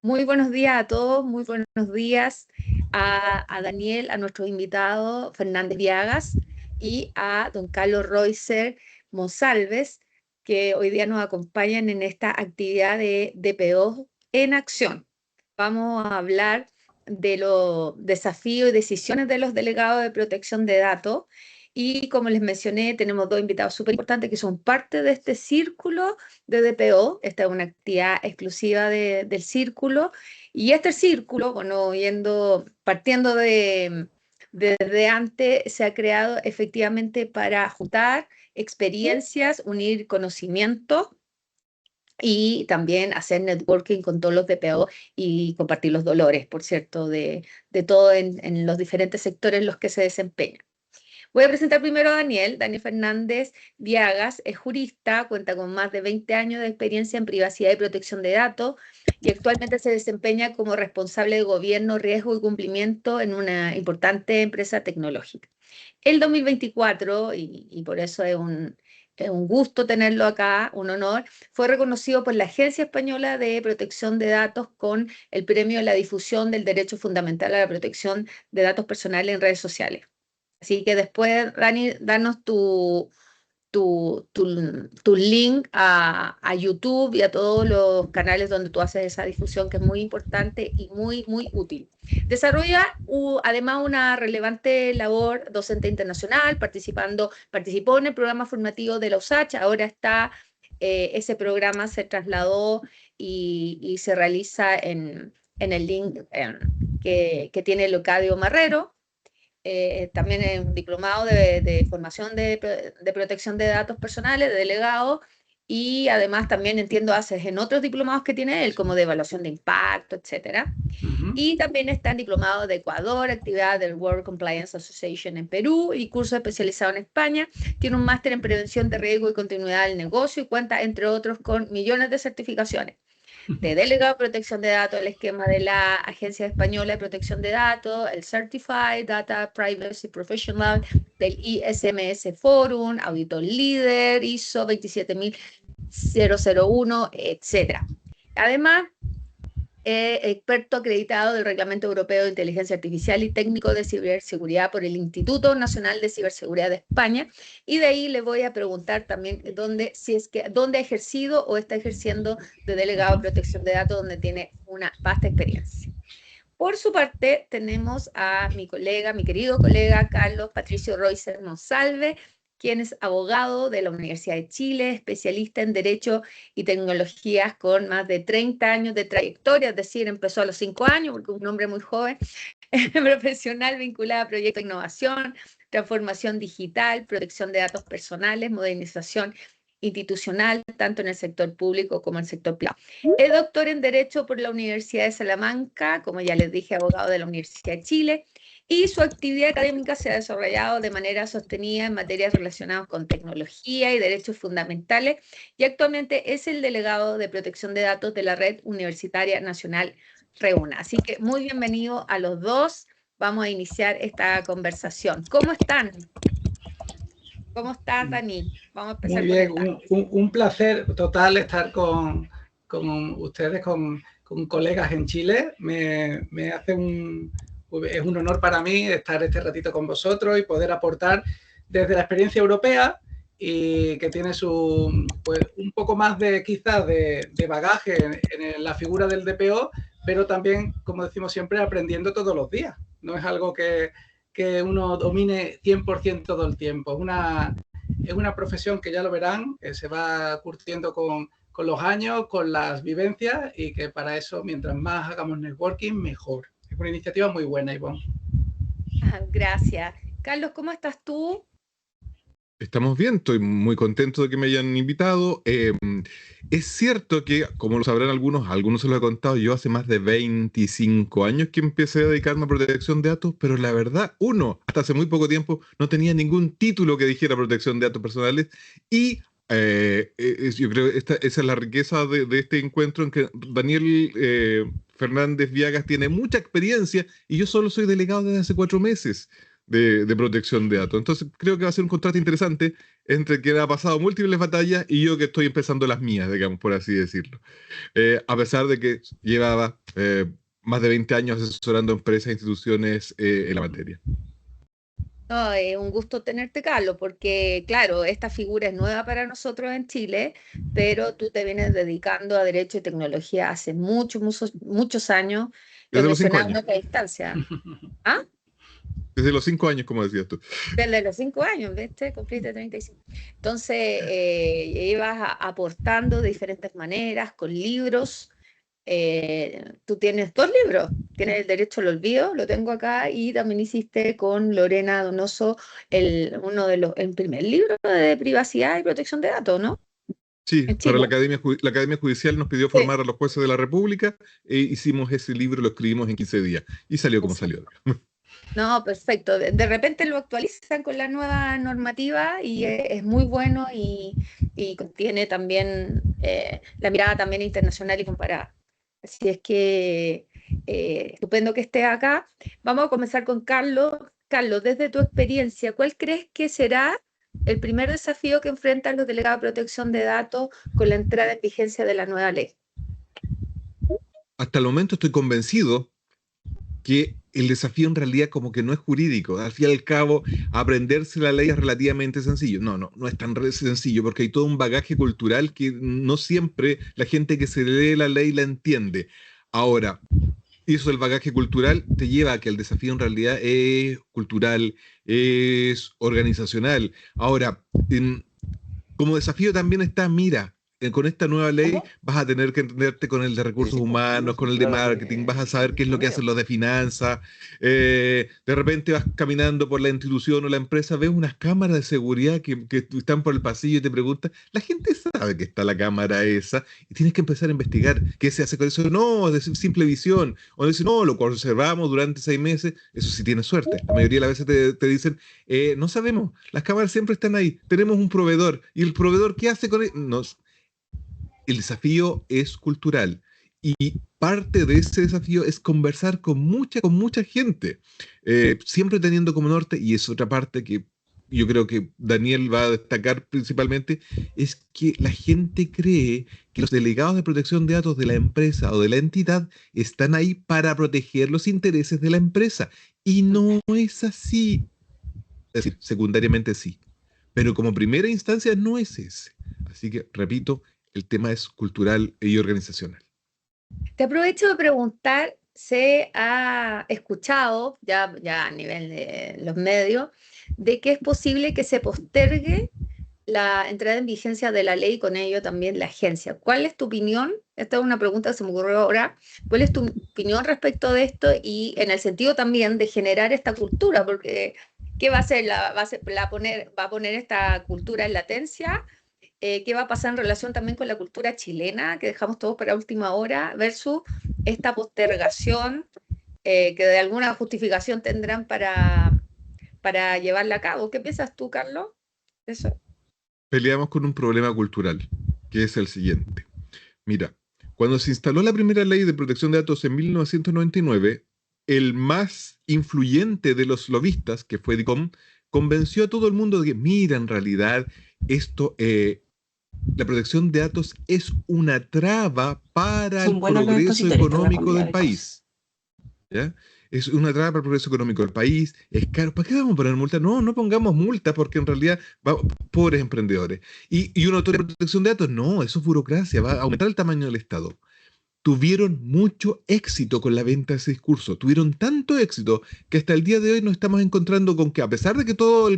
Muy buenos días a todos, muy buenos días a Daniel, a nuestro invitado Fernández Viagas y a don Carlos Reuser Monsalves, que hoy día nos acompañan en esta actividad de DPO en acción. Vamos a hablar de los desafíos y decisiones de los delegados de protección de datos. Y como les mencioné, tenemos dos invitados súper importantes que son parte de este círculo de DPO. Esta es una actividad exclusiva del círculo. Y este círculo, bueno, partiendo desde antes, se ha creado efectivamente para juntar experiencias, unir conocimiento y también hacer networking con todos los DPO y compartir los dolores, por cierto, de todo en los diferentes sectores en los que se desempeñan. Voy a presentar primero a Daniel. Daniel Fernández Viagas es jurista, cuenta con más de 20 años de experiencia en privacidad y protección de datos y actualmente se desempeña como responsable de gobierno, riesgo y cumplimiento en una importante empresa tecnológica. El 2024, y por eso es un gusto tenerlo acá, un honor, fue reconocido por la Agencia Española de Protección de Datos con el premio a la difusión del derecho fundamental a la protección de datos personales en redes sociales. Así que después, Dani, danos tu link a YouTube y a todos los canales donde tú haces esa difusión, que es muy importante y muy útil. Desarrolla además una relevante labor docente internacional, participó en el programa formativo de la USACH, ahora ese programa se trasladó y se realiza en el link que tiene Leocadio Marrero. También es un diplomado de formación de protección de datos personales, de delegado, y además también entiendo haces en otros diplomados que tiene él, como de evaluación de impacto, etcétera. Y también está en diplomado de Ecuador, actividad del World Compliance Association en Perú y curso especializado en España. Tiene un máster en prevención de riesgo y continuidad del negocio y cuenta, entre otros, con millones de certificaciones de delegado de protección de datos, el esquema de la Agencia Española de Protección de Datos, el Certified Data Privacy Professional del ISMS Forum, auditor líder, ISO 27001, etc. Además, experto acreditado del Reglamento Europeo de Inteligencia Artificial y técnico de ciberseguridad por el Instituto Nacional de Ciberseguridad de España. Y de ahí le voy a preguntar también dónde ha ejercido o está ejerciendo de delegado de protección de datos, donde tiene una vasta experiencia. Por su parte, tenemos a mi querido colega Carlos Patricio Reuser Monsalve, quien es abogado de la Universidad de Chile, especialista en Derecho y Tecnologías con más de 30 años de trayectoria, es decir, empezó a los 5 años, porque es un hombre muy joven, profesional vinculado a proyectos de innovación, transformación digital, protección de datos personales, modernización institucional, tanto en el sector público como en el sector privado. Es doctor en Derecho por la Universidad de Salamanca, como ya les dije, abogado de la Universidad de Chile, y su actividad académica se ha desarrollado de manera sostenida en materias relacionadas con tecnología y derechos fundamentales, y actualmente es el delegado de protección de datos de la Red Universitaria Nacional REUNA. Así que muy bienvenido a los dos. Vamos a iniciar esta conversación. ¿Cómo están? ¿Cómo estás, Dani? Vamos a empezar. Muy bien, un placer total estar con ustedes, con colegas en Chile. Me hace es un honor para mí estar este ratito con vosotros y poder aportar desde la experiencia europea y que tiene pues, un poco más quizás de bagaje en la figura del DPO, pero también, como decimos siempre, aprendiendo todos los días. No es algo que uno domine 100% todo el tiempo. Es una profesión que ya lo verán, que se va curtiendo con los años, con las vivencias, y que para eso, mientras más hagamos networking, mejor. Es una iniciativa muy buena, Ivonne. Gracias. Carlos, ¿cómo estás tú? Estamos bien, estoy muy contento de que me hayan invitado. Es cierto que, como lo sabrán algunos se lo he contado, yo hace más de 25 años que empecé a dedicarme a protección de datos, pero la verdad, hasta hace muy poco tiempo no tenía ningún título que dijera protección de datos personales y yo creo que esa es la riqueza de este encuentro, en que Daniel Fernández Viagas tiene mucha experiencia y yo solo soy delegado desde hace 4 meses. de protección de datos. Entonces creo que va a ser un contraste interesante entre quien ha pasado múltiples batallas y yo que estoy empezando las mías, digamos, por así decirlo. A pesar de que llevaba más de 20 años asesorando empresas e instituciones en la materia. No, es un gusto tenerte, Carlos, porque claro, esta figura es nueva para nosotros en Chile, pero tú te vienes dedicando a Derecho y Tecnología hace muchos, muchos, muchos años. Lo he Desde los 5 mencionado en años. otra instancia. ¿Ah? Desde los 5 años, como decías tú. Desde los 5 años, ¿viste? Cumpliste 35. Entonces, ibas aportando de diferentes maneras, con libros. Tú tienes 2 libros. Tienes El Derecho al Olvido, lo tengo acá, y también hiciste con Lorena Donoso el primer libro de privacidad y protección de datos, ¿no? Sí, En para Chile. la Academia Judicial nos pidió Sí. formar a los jueces de la República e hicimos ese libro, lo escribimos en 15 días y salió como salió. No, perfecto. De repente lo actualizan con la nueva normativa y es muy bueno y contiene también la mirada también internacional y comparada. Así es que estupendo que estés acá. Vamos a comenzar con Carlos. Carlos, desde tu experiencia, ¿cuál crees que será el primer desafío que enfrentan los delegados de protección de datos con la entrada en vigencia de la nueva ley? Hasta el momento estoy convencido que el desafío en realidad como que no es jurídico. Al fin y al cabo, aprenderse la ley es relativamente sencillo. No es tan sencillo porque hay todo un bagaje cultural que no siempre la gente que se lee la ley la entiende. Ahora, eso del bagaje cultural te lleva a que el desafío en realidad es cultural, es organizacional. Ahora, como desafío también está, mira, con esta nueva ley vas a tener que entenderte con el de recursos humanos, con el de marketing, vas a saber qué es lo que hacen los de finanzas. De repente vas caminando por la institución o la empresa, ves unas cámaras de seguridad que están por el pasillo y te preguntan, la gente sabe que está la cámara esa y tienes que empezar a investigar qué se hace con eso. No, es de simple visión. O decir, no, lo conservamos durante 6 meses, eso sí tienes suerte. La mayoría de las veces te dicen, no sabemos, las cámaras siempre están ahí, tenemos un proveedor y el proveedor, ¿qué hace con él? El desafío es cultural y parte de ese desafío es conversar con mucha gente, siempre teniendo como norte, y es otra parte que yo creo que Daniel va a destacar principalmente, es que la gente cree que los delegados de protección de datos de la empresa o de la entidad están ahí para proteger los intereses de la empresa, y no es así. Es decir, secundariamente sí, pero como primera instancia no es ese. Así que, repito, el tema es cultural y organizacional. Te aprovecho de preguntar, se ha escuchado ya a nivel de los medios de que es posible que se postergue la entrada en vigencia de la ley y con ello también la agencia. ¿Cuál es tu opinión? Esta es una pregunta que se me ocurrió ahora. ¿Cuál es tu opinión respecto de esto y en el sentido también de generar esta cultura? Porque ¿qué va a hacer? ¿Va a poner esta cultura en latencia? ¿Qué va a pasar en relación también con la cultura chilena, que dejamos todos para última hora, versus esta postergación que de alguna justificación tendrán para llevarla a cabo? ¿Qué piensas tú, Carlos? Eso. Peleamos con un problema cultural, que es el siguiente. Mira, cuando se instaló la primera ley de protección de datos en 1999, el más influyente de los lobistas, que fue DICOM, convenció a todo el mundo de que, mira, en realidad, esto, la protección de datos es una traba para el progreso económico del país. ¿Ya? Es una traba para el progreso económico del país, es caro. ¿Para qué vamos a poner multa? No pongamos multa porque en realidad, pobres emprendedores. ¿Y una autoridad de protección de datos? No, eso es burocracia, va a aumentar el tamaño del Estado. Tuvieron mucho éxito con la venta de ese discurso. Tuvieron tanto éxito que hasta el día de hoy nos estamos encontrando con que, a pesar de que todo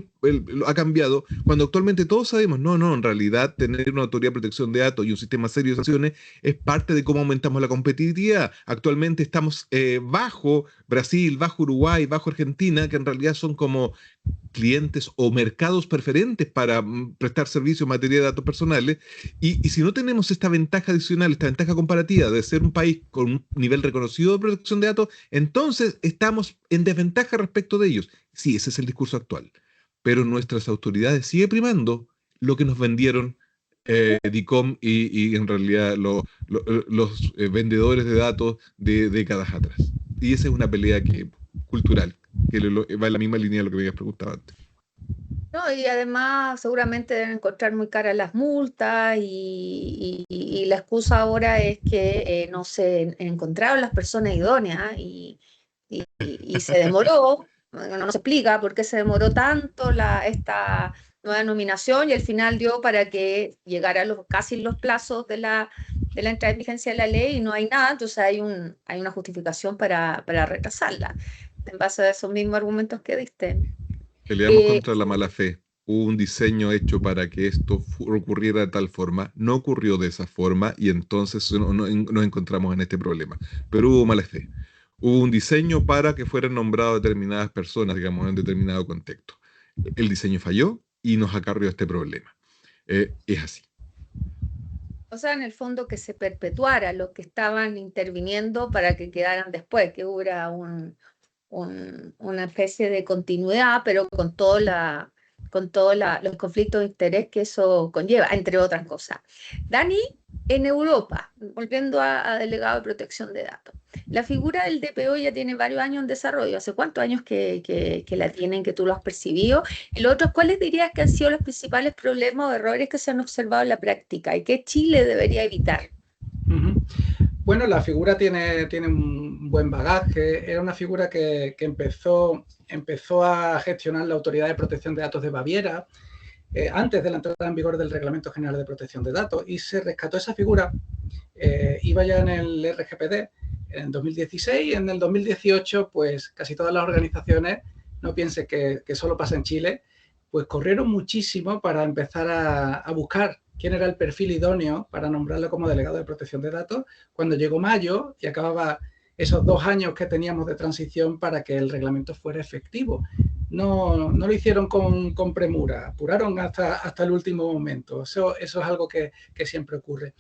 ha cambiado, cuando actualmente todos sabemos, en realidad tener una autoridad de protección de datos y un sistema serio de sanciones es parte de cómo aumentamos la competitividad. Actualmente estamos bajo Brasil, bajo Uruguay, bajo Argentina, que en realidad son como clientes o mercados preferentes para prestar servicios en materia de datos personales, y si no tenemos esta ventaja adicional, esta ventaja comparativa de ser un país con un nivel reconocido de protección de datos, entonces estamos en desventaja respecto de ellos. Sí, ese es el discurso actual, pero nuestras autoridades sigue primando lo que nos vendieron DICOM y en realidad los vendedores de datos de décadas atrás. Y esa es una pelea cultural, que va en la misma línea de lo que me habías preguntado antes. No, y además seguramente deben encontrar muy caras las multas y la excusa ahora es que no se encontraron las personas idóneas y se demoró, no se explica por qué se demoró tanto esta nueva nominación y al final dio para que llegara casi los plazos de la entrada en vigencia de la ley y no hay nada, entonces hay una justificación para retrasarla en base a esos mismos argumentos que diste. Peleamos Eh, contra la mala fe. Hubo un diseño hecho para que esto ocurriera de tal forma, no ocurrió de esa forma y entonces nos encontramos en este problema. Pero hubo mala fe. Hubo un diseño para que fueran nombradas determinadas personas, digamos, en determinado contexto. El diseño falló y nos acarrió este problema. Es así. O sea, en el fondo que se perpetuara los que estaban interviniendo para que quedaran después, que hubiera una especie de continuidad, pero con todos los conflictos de interés que eso conlleva, entre otras cosas. Dani, en Europa, volviendo a delegado de protección de datos, la figura del DPO ya tiene varios años en desarrollo. ¿Hace cuántos años que la tienen, que tú lo has percibido? Y lo otro, ¿cuáles dirías que han sido los principales problemas o errores que se han observado en la práctica y qué Chile debería evitar? Bueno, la figura tiene un buen bagaje. Era una figura que empezó a gestionar la Autoridad de Protección de Datos de Baviera antes de la entrada en vigor del Reglamento General de Protección de Datos, y se rescató esa figura. Iba ya en el RGPD en 2016 y en el 2018 pues casi todas las organizaciones, no piense que solo pasa en Chile, pues corrieron muchísimo para empezar a buscar quién era el perfil idóneo para nombrarlo como delegado de protección de datos cuando llegó mayo y acababa esos 2 años que teníamos de transición para que el reglamento fuera efectivo. No lo hicieron con premura, apuraron hasta el último momento. Eso es algo que siempre ocurre.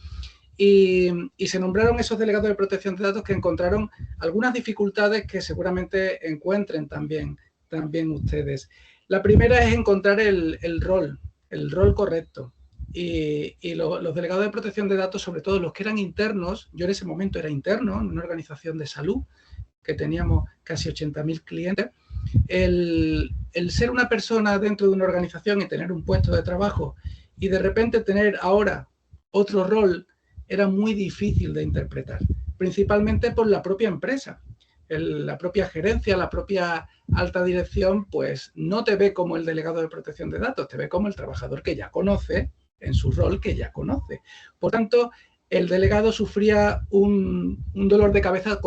Y se nombraron esos delegados de protección de datos que encontraron algunas dificultades que seguramente encuentren también ustedes. La primera es encontrar el rol correcto. Y los delegados de protección de datos, sobre todo los que eran internos, yo en ese momento era interno en una organización de salud que teníamos casi 80.000 clientes, el ser una persona dentro de una organización y tener un puesto de trabajo y de repente tener ahora otro rol era muy difícil de interpretar, principalmente por la propia empresa. La propia gerencia, la propia alta dirección, pues no te ve como el delegado de protección de datos, te ve como el trabajador que ya conoce, en su rol que ya conoce. Por tanto, el delegado sufría un dolor de cabeza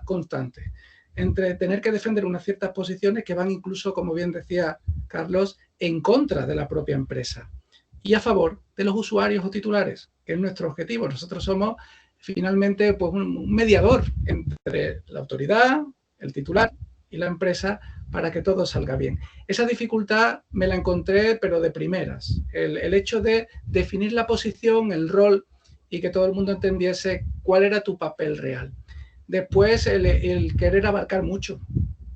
constante entre tener que defender unas ciertas posiciones que van incluso, como bien decía Carlos, en contra de la propia empresa y a favor de los usuarios o titulares, que es nuestro objetivo. Nosotros somos finalmente pues, un mediador entre la autoridad, el titular y la empresa para que todo salga bien. Esa dificultad me la encontré, pero de primeras. El hecho de definir la posición, el rol y que todo el mundo entendiese cuál era tu papel real. Después, el querer abarcar mucho,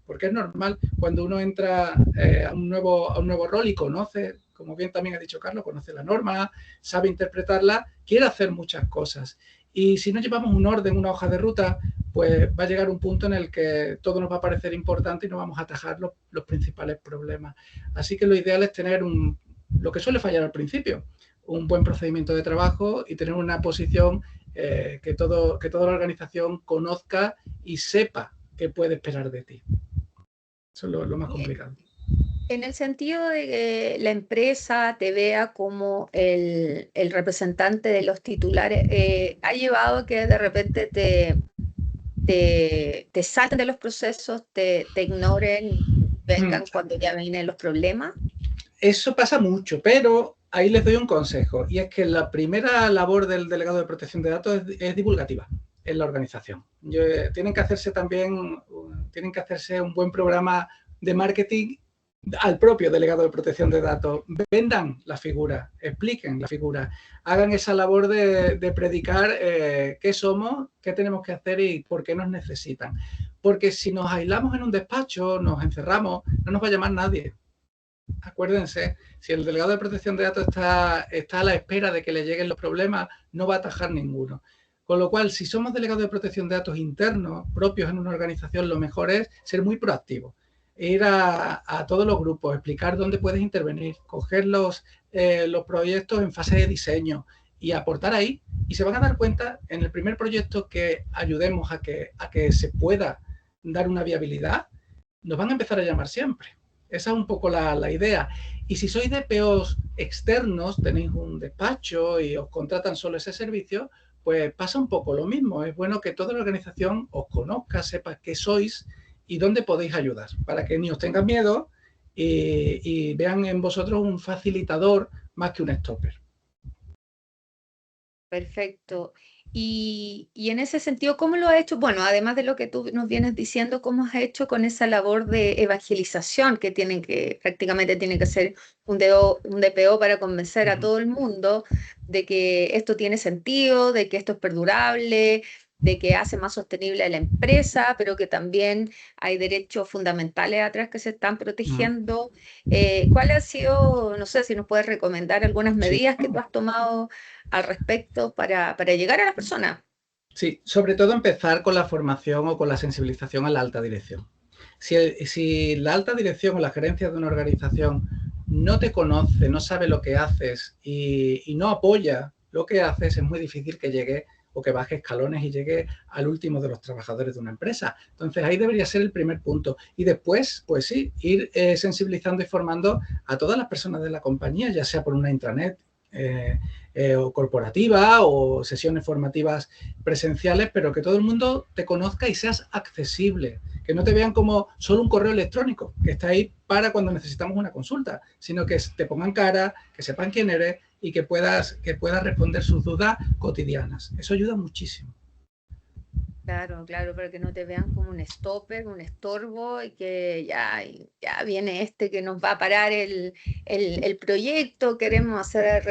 porque es normal cuando uno entra a un nuevo rol y conoce, como bien también ha dicho Carlos, conoce la norma, sabe interpretarla, quiere hacer muchas cosas. Y si no llevamos un orden, una hoja de ruta, pues va a llegar un punto en el que todo nos va a parecer importante y no vamos a atajar los principales problemas. Así que lo ideal es tener lo que suele fallar al principio, un buen procedimiento de trabajo y tener una posición que toda la organización conozca y sepa qué puede esperar de ti. Eso es lo más complicado. En el sentido de que la empresa te vea como el representante de los titulares, ¿ha llevado que de repente te salten de los procesos, te ignoren, vengan cuando ya vienen los problemas? Eso pasa mucho, pero ahí les doy un consejo, y es que la primera labor del delegado de protección de datos es divulgativa en la organización. Tienen que hacerse un buen programa de marketing al propio delegado de protección de datos. Vendan la figura, expliquen la figura, hagan esa labor de predicar qué somos, qué tenemos que hacer y por qué nos necesitan. Porque si nos aislamos en un despacho, nos encerramos, no nos va a llamar nadie. Acuérdense, si el delegado de protección de datos está a la espera de que le lleguen los problemas, no va a atajar ninguno. Con lo cual, si somos delegados de protección de datos internos, propios en una organización, lo mejor es ser muy proactivos. ir a todos los grupos, explicar dónde puedes intervenir, coger los proyectos en fase de diseño y aportar ahí. Y se van a dar cuenta en el primer proyecto que ayudemos a que se pueda dar una viabilidad, nos van a empezar a llamar siempre. Esa es un poco la idea. Y si sois DPOs externos, tenéis un despacho y os contratan solo ese servicio, pues pasa un poco lo mismo. Es bueno que toda la organización os conozca, sepa qué sois y dónde podéis ayudar, para que ni os tengan miedo y vean en vosotros un facilitador más que un stopper. Perfecto. Y en ese sentido, ¿cómo lo has hecho? Bueno, además de lo que tú nos vienes diciendo, ¿cómo has hecho con esa labor de evangelización que prácticamente tiene que ser un DPO para convencer a todo el mundo de que esto tiene sentido, de que esto es perdurable, de que hace más sostenible a la empresa, pero que también hay derechos fundamentales atrás que se están protegiendo? ¿Cuál ha sido, no sé si nos puedes recomendar algunas medidas que tú has tomado al respecto para llegar a las personas? Sí, sobre todo empezar con la formación o con la sensibilización a la alta dirección. Si la alta dirección o la gerencia de una organización no te conoce, no sabe lo que haces y no apoya lo que haces, es muy difícil que llegue o que baje escalones y llegue al último de los trabajadores de una empresa. Entonces, ahí debería ser el primer punto. Y después, pues sí, ir sensibilizando y formando a todas las personas de la compañía, ya sea por una intranet, o corporativa o sesiones formativas presenciales, pero que todo el mundo te conozca y seas accesible, que no te vean como solo un correo electrónico que está ahí para cuando necesitamos una consulta, sino que te pongan cara, que sepan quién eres y que puedas responder sus dudas cotidianas. Eso ayuda muchísimo. Claro, claro, para que no te vean como un stopper, un estorbo, y que ya viene este que nos va a parar el proyecto, queremos hacer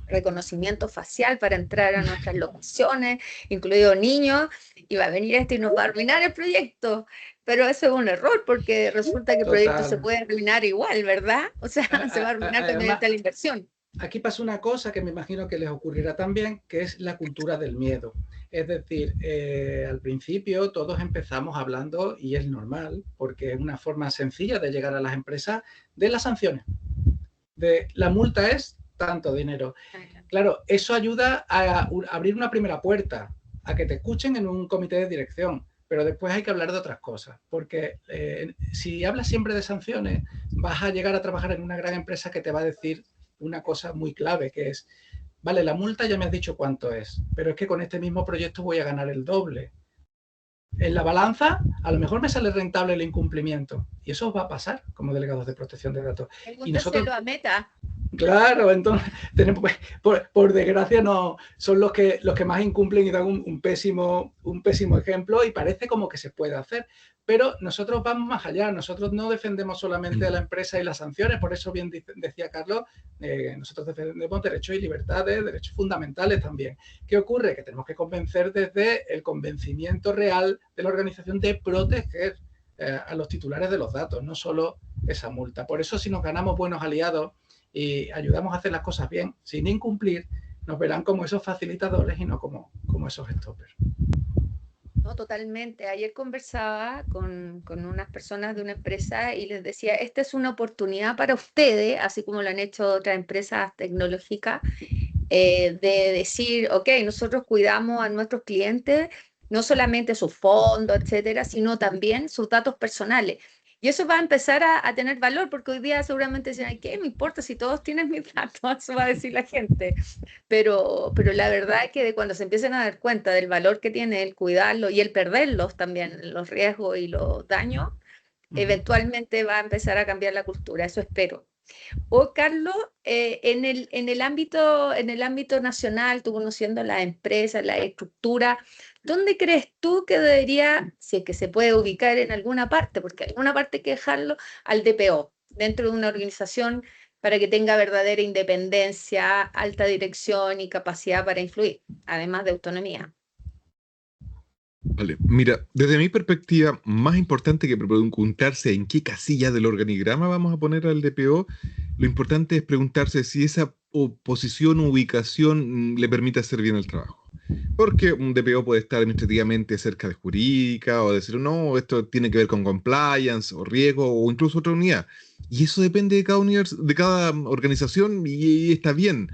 reconocimiento facial para entrar a nuestras locaciones, incluidos niños, y va a venir este y nos va a arruinar el proyecto. Pero eso es un error, porque resulta que el proyecto se puede arruinar igual, ¿verdad? O sea, se va a arruinar también esta la inversión. Aquí pasa una cosa que me imagino que les ocurrirá también, que es la cultura del miedo. Es decir, al principio todos empezamos hablando, y es normal, porque es una forma sencilla de llegar a las empresas, de las sanciones. De la multa es tanto dinero. Claro, eso ayuda a abrir una primera puerta, a que te escuchen en un comité de dirección, pero después hay que hablar de otras cosas, porque si hablas siempre de sanciones, vas a llegar a trabajar en una gran empresa que te va a decir una cosa muy clave, que es, vale, la multa ya me has dicho cuánto es, pero es que con este mismo proyecto voy a ganar el doble. En la balanza, a lo mejor me sale rentable el incumplimiento, y eso va a pasar como delegados de protección de datos. Y nosotros a Meta. Claro, entonces, por desgracia, no son los que más incumplen y dan un pésimo ejemplo, y parece como que se puede hacer. Pero nosotros vamos más allá, nosotros no defendemos solamente a la empresa y las sanciones, por eso bien decía Carlos, nosotros defendemos derechos y libertades, derechos fundamentales también. ¿Qué ocurre? Que tenemos que convencer desde el convencimiento real de la organización de proteger a los titulares de los datos, no solo esa multa. Por eso, si nos ganamos buenos aliados y ayudamos a hacer las cosas bien, sin incumplir, nos verán como esos facilitadores y no como esos stoppers. No, totalmente. Ayer conversaba con unas personas de una empresa y les decía, esta es una oportunidad para ustedes, así como lo han hecho otras empresas tecnológicas, de decir, ok, nosotros cuidamos a nuestros clientes, no solamente sus fondos, etcétera, sino también sus datos personales. Y eso va a empezar a tener valor, porque hoy día seguramente dicen, ¿qué me importa si todos tienen mis datos? Eso va a decir la gente. Pero la verdad es que cuando se empiecen a dar cuenta del valor que tiene el cuidarlo y el perderlos también, los riesgos y los daños, eventualmente va a empezar a cambiar la cultura, eso espero. Carlos, en el ámbito nacional, tú conociendo las empresas, la estructura, ¿dónde crees tú que debería, si es que se puede ubicar en alguna parte, porque alguna parte hay que dejarlo al DPO, dentro de una organización para que tenga verdadera independencia, alta dirección y capacidad para influir, además de autonomía? Vale, mira, desde mi perspectiva, más importante que preguntarse en qué casilla del organigrama vamos a poner al DPO, lo importante es preguntarse si esa posición, ubicación le permite hacer bien el trabajo. Porque un DPO puede estar administrativamente cerca de jurídica o decir, no, esto tiene que ver con compliance o riesgo o incluso otra unidad. Y eso depende de de cada organización y está bien.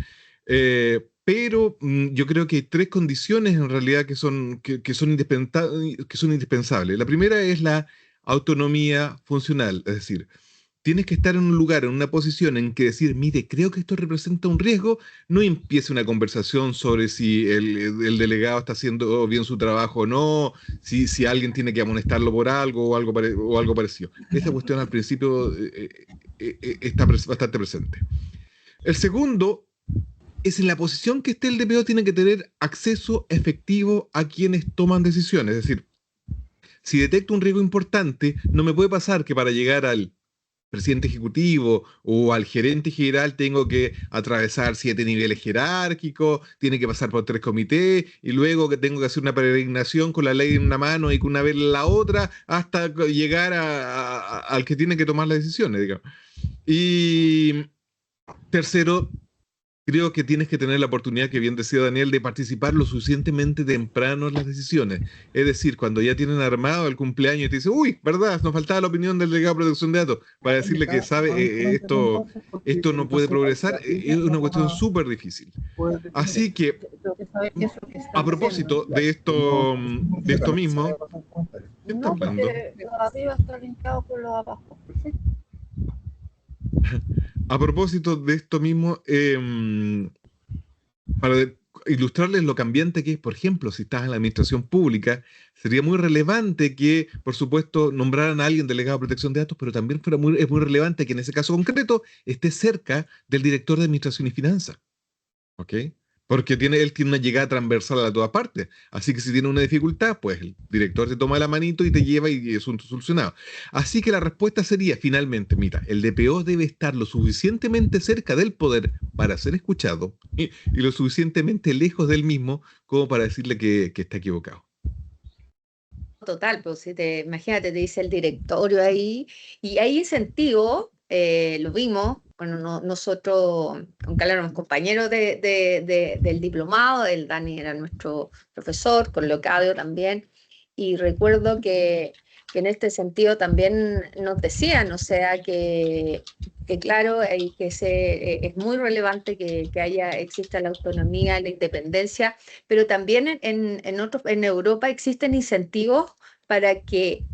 Pero yo creo que hay tres condiciones en realidad que son indispensables. La primera es la autonomía funcional, es decir, tienes que estar en un lugar, en una posición en que decir, mire, creo que esto representa un riesgo, no empiece una conversación sobre si el delegado está haciendo bien su trabajo o no, si alguien tiene que amonestarlo por algo o algo parecido. Esa cuestión al principio está bastante presente. El segundo es en la posición que esté el DPO tiene que tener acceso efectivo a quienes toman decisiones. Es decir, si detecto un riesgo importante, no me puede pasar que para llegar al presidente ejecutivo o al gerente general tengo que atravesar 7 niveles jerárquicos, tiene que pasar por 3 comités y luego que tengo que hacer una peregrinación con la ley en una mano y con una vela en la otra hasta llegar al que tiene que tomar las decisiones, digamos. Y tercero, creo que tienes que tener la oportunidad, que bien decía Daniel, de participar lo suficientemente temprano en las decisiones. Es decir, cuando ya tienen armado el cumpleaños y te dicen, uy, ¿verdad? Nos faltaba la opinión del delegado de protección de datos, para decirle que sabe, esto no puede progresar, es una cuestión súper difícil. Así que, a propósito de esto mismo, ¿qué está hablando? Arriba está linkado con lo de abajo. A propósito de esto mismo, para ilustrarles lo cambiante que es, por ejemplo, si estás en la administración pública, sería muy relevante que, por supuesto, nombraran a alguien delegado de protección de datos, pero también es muy relevante que en ese caso concreto esté cerca del director de administración y finanzas. ¿Ok? Porque él tiene una llegada transversal a todas partes. Así que si tiene una dificultad, pues el director te toma la manito y te lleva y asunto solucionado. Así que la respuesta sería, finalmente, mira, el DPO debe estar lo suficientemente cerca del poder para ser escuchado y lo suficientemente lejos del mismo como para decirle que está equivocado. Total, pues si imagínate, te dice el directorio ahí, y hay incentivo, lo vimos, bueno, nosotros, aunque éramos compañeros del diplomado, el Dani era nuestro profesor, con Leocadio también, y recuerdo que en este sentido también nos decían, o sea, que claro, es muy relevante que exista la autonomía, la independencia, pero también en Europa existen incentivos para que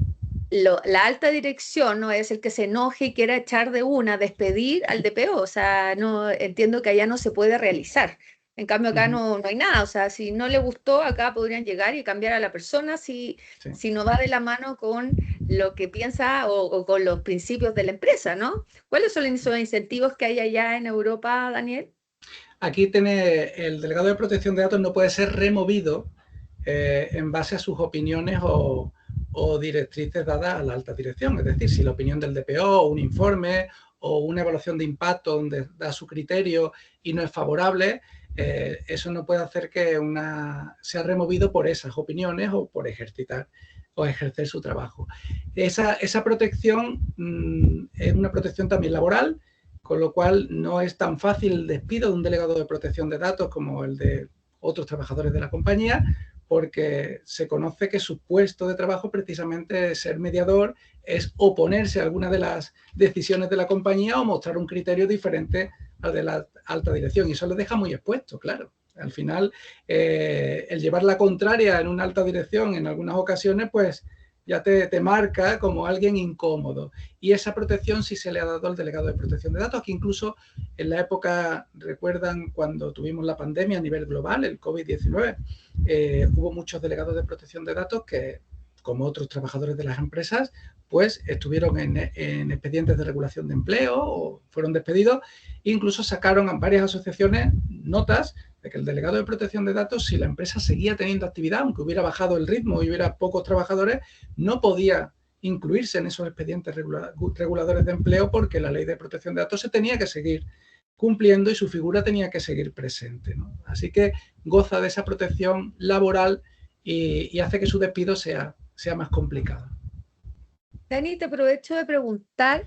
la alta dirección no es el que se enoje y quiera echar de una, despedir al DPO. O sea, no entiendo que allá no se puede realizar. En cambio, acá no hay nada. O sea, si no le gustó, acá podrían llegar y cambiar a la persona si no va de la mano con lo que piensa o con los principios de la empresa, ¿no? ¿Cuáles son esos incentivos que hay allá en Europa, Daniel? Aquí el delegado de protección de datos no puede ser removido en base a sus opiniones o directrices dadas a la alta dirección. Es decir, si la opinión del DPO, un informe o una evaluación de impacto donde da su criterio y no es favorable, eso no puede hacer que sea removido por esas opiniones o por ejercer su trabajo. Esa protección es una protección también laboral, con lo cual no es tan fácil el despido de un delegado de protección de datos como el de otros trabajadores de la compañía, porque se conoce que su puesto de trabajo precisamente es ser mediador, es oponerse a alguna de las decisiones de la compañía o mostrar un criterio diferente al de la alta dirección, y eso les deja muy expuestos, claro. Al final, el llevar la contraria en una alta dirección en algunas ocasiones, pues ya te marca como alguien incómodo. Y esa protección sí se le ha dado al delegado de protección de datos, que incluso en la época, recuerdan cuando tuvimos la pandemia a nivel global, el COVID-19, hubo muchos delegados de protección de datos que, como otros trabajadores de las empresas, pues estuvieron en expedientes de regulación de empleo o fueron despedidos. Incluso sacaron a varias asociaciones notas de que el delegado de protección de datos, si la empresa seguía teniendo actividad, aunque hubiera bajado el ritmo y hubiera pocos trabajadores, no podía incluirse en esos expedientes reguladores de empleo, porque la ley de protección de datos se tenía que seguir cumpliendo y su figura tenía que seguir presente, ¿no? Así que goza de esa protección laboral y hace que su despido sea más complicado. Dani, te aprovecho de preguntar,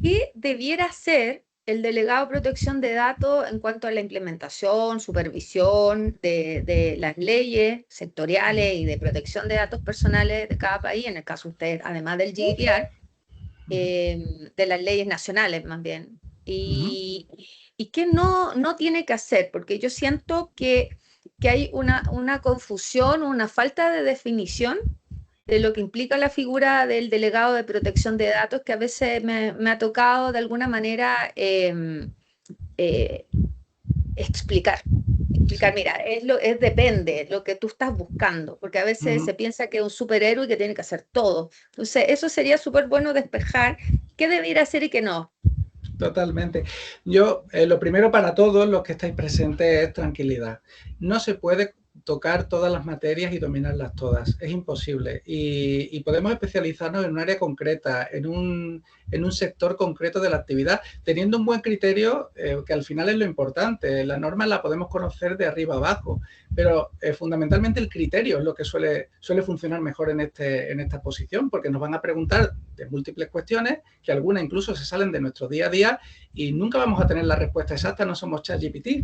¿qué debiera hacer el delegado de protección de datos en cuanto a la implementación, supervisión de las leyes sectoriales y de protección de datos personales de cada país, en el caso de ustedes, además del GDPR, de las leyes nacionales más bien. Y qué no tiene que hacer, porque yo siento que hay una confusión, una falta de definición de lo que implica la figura del delegado de protección de datos, que a veces me ha tocado de alguna manera eh, explicar. Mira, depende lo que tú estás buscando, porque a veces se piensa que es un superhéroe y que tiene que hacer todo. Entonces, eso sería súper bueno despejar qué debiera hacer y qué no. Totalmente. Yo, lo primero para todos los que estáis presentes es tranquilidad. No se puede tocar todas las materias y dominarlas todas. Es imposible. Y podemos especializarnos en un área concreta, en un sector concreto de la actividad, teniendo un buen criterio, que al final es lo importante. La norma la podemos conocer de arriba abajo, pero fundamentalmente el criterio es lo que suele funcionar mejor en esta posición, porque nos van a preguntar de múltiples cuestiones, que algunas incluso se salen de nuestro día a día y nunca vamos a tener la respuesta exacta, no somos ChatGPT,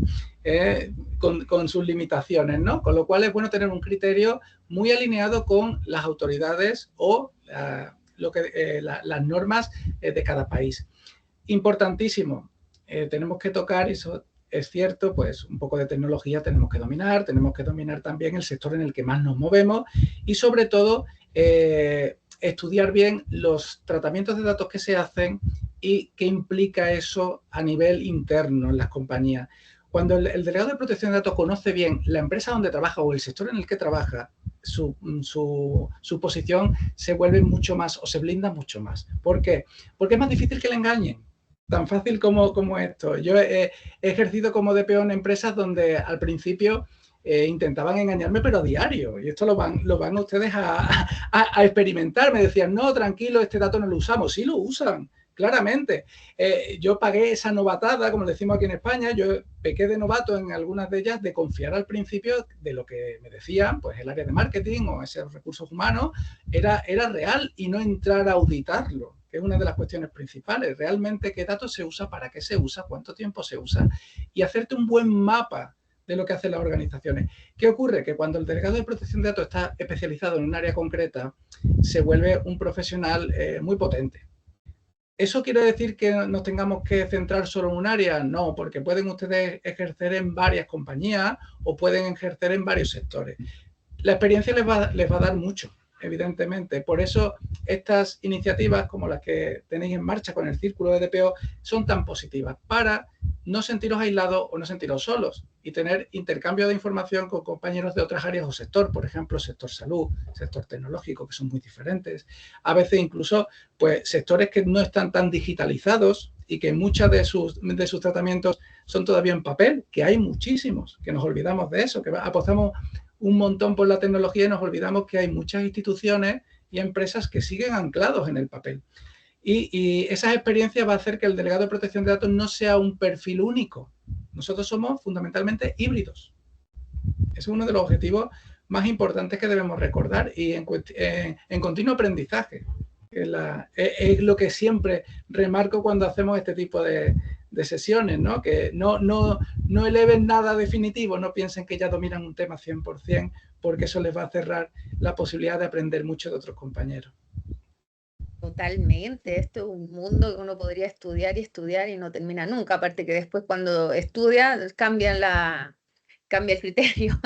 con sus limitaciones, ¿no? Con lo cual es bueno tener un criterio muy alineado con las autoridades o las normas de cada país. Importantísimo, tenemos que tocar, eso es cierto, pues un poco de tecnología tenemos que dominar también el sector en el que más nos movemos y sobre todo estudiar bien los tratamientos de datos que se hacen y qué implica eso a nivel interno en las compañías. Cuando el delegado de protección de datos conoce bien la empresa donde trabaja o el sector en el que trabaja, su posición se vuelve mucho más o se blinda mucho más. ¿Por qué? Porque es más difícil que le engañen. Tan fácil como esto. Yo he ejercido como DPO en empresas donde al principio intentaban engañarme, pero a diario. Y esto lo van ustedes a experimentar. Me decían, no, tranquilo, este dato no lo usamos. Sí lo usan, claramente. Yo pagué esa novatada, como decimos aquí en España. Yo pequé de novato en algunas de ellas de confiar al principio de lo que me decían, pues el área de marketing o esos recursos humanos era real y no entrar a auditarlo, que es una de las cuestiones principales. Realmente qué datos se usa, para qué se usa, cuánto tiempo se usa y hacerte un buen mapa de lo que hacen las organizaciones. ¿Qué ocurre? Que cuando el delegado de protección de datos está especializado en un área concreta, se vuelve un profesional muy potente. ¿Eso quiere decir que nos tengamos que centrar solo en un área? No, porque pueden ustedes ejercer en varias compañías o pueden ejercer en varios sectores. La experiencia les va a dar mucho, evidentemente. Por eso estas iniciativas como las que tenéis en marcha con el Círculo de DPO son tan positivas, para no sentiros aislados o no sentiros solos y tener intercambio de información con compañeros de otras áreas o sector, por ejemplo, sector salud, sector tecnológico, que son muy diferentes. A veces incluso pues sectores que no están tan digitalizados y que muchos de sus tratamientos son todavía en papel, que hay muchísimos, que nos olvidamos de eso, que apostamos un montón por la tecnología y nos olvidamos que hay muchas instituciones y empresas que siguen anclados en el papel. Y esas experiencias va a hacer que el delegado de protección de datos no sea un perfil único. Nosotros somos fundamentalmente híbridos. Es uno de los objetivos más importantes que debemos recordar y en continuo aprendizaje. Es lo que siempre remarco cuando hacemos este tipo de sesiones, ¿no? Que no eleven nada definitivo, no piensen que ya dominan un tema 100%, porque eso les va a cerrar la posibilidad de aprender mucho de otros compañeros. Totalmente, esto es un mundo que uno podría estudiar y no termina nunca, aparte que después cuando estudia cambia el criterio.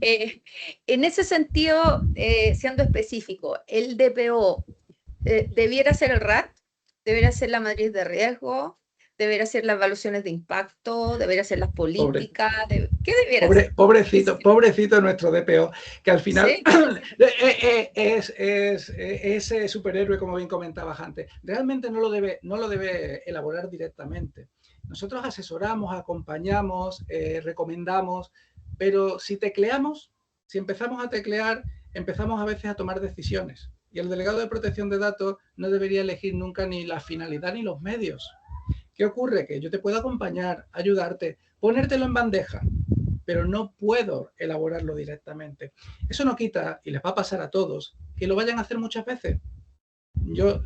En ese sentido, siendo específico, el DPO debiera ser el RAT, debería ser la matriz de riesgo, debería ser las evaluaciones de impacto, debería ser las políticas, ¿qué debiera ser? Pobrecito nuestro DPO, que al final ¿sí? es ese superhéroe, como bien comentabas antes. Realmente no lo debe elaborar directamente. Nosotros asesoramos, acompañamos, recomendamos, pero si empezamos a teclear, empezamos a veces a tomar decisiones. Y el delegado de protección de datos no debería elegir nunca ni la finalidad ni los medios. ¿Qué ocurre? Que yo te puedo acompañar, ayudarte, ponértelo en bandeja, pero no puedo elaborarlo directamente. Eso no quita, y les va a pasar a todos, que lo vayan a hacer muchas veces. Yo,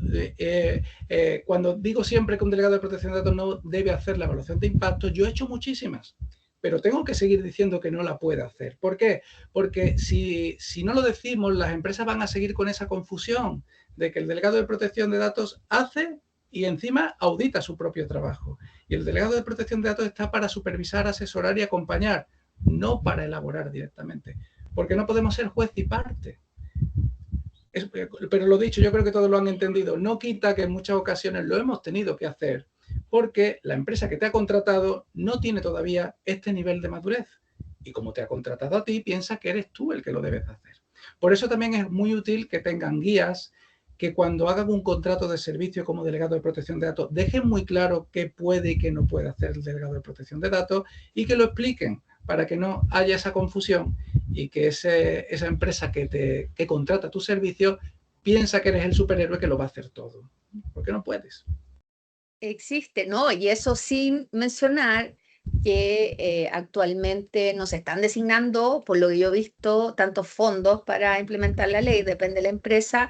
cuando digo siempre que un delegado de protección de datos no debe hacer la evaluación de impacto, yo he hecho muchísimas, pero tengo que seguir diciendo que no la puede hacer. ¿Por qué? Porque si no lo decimos, las empresas van a seguir con esa confusión de que el delegado de protección de datos hace y encima audita su propio trabajo. Y el delegado de protección de datos está para supervisar, asesorar y acompañar, no para elaborar directamente, porque no podemos ser juez y parte. Pero lo dicho, yo creo que todos lo han entendido. No quita que en muchas ocasiones lo hemos tenido que hacer porque la empresa que te ha contratado no tiene todavía este nivel de madurez. Y como te ha contratado a ti, piensa que eres tú el que lo debes hacer. Por eso también es muy útil que tengan guías que cuando hagan un contrato de servicio como delegado de protección de datos, dejen muy claro qué puede y qué no puede hacer el delegado de protección de datos y que lo expliquen para que no haya esa confusión y que esa empresa que contrata tu servicio piensa que eres el superhéroe que lo va a hacer todo, porque no puedes. Existe, ¿no? Y eso sin mencionar que actualmente nos están designando, por lo que yo he visto, tantos fondos para implementar la ley, depende de la empresa,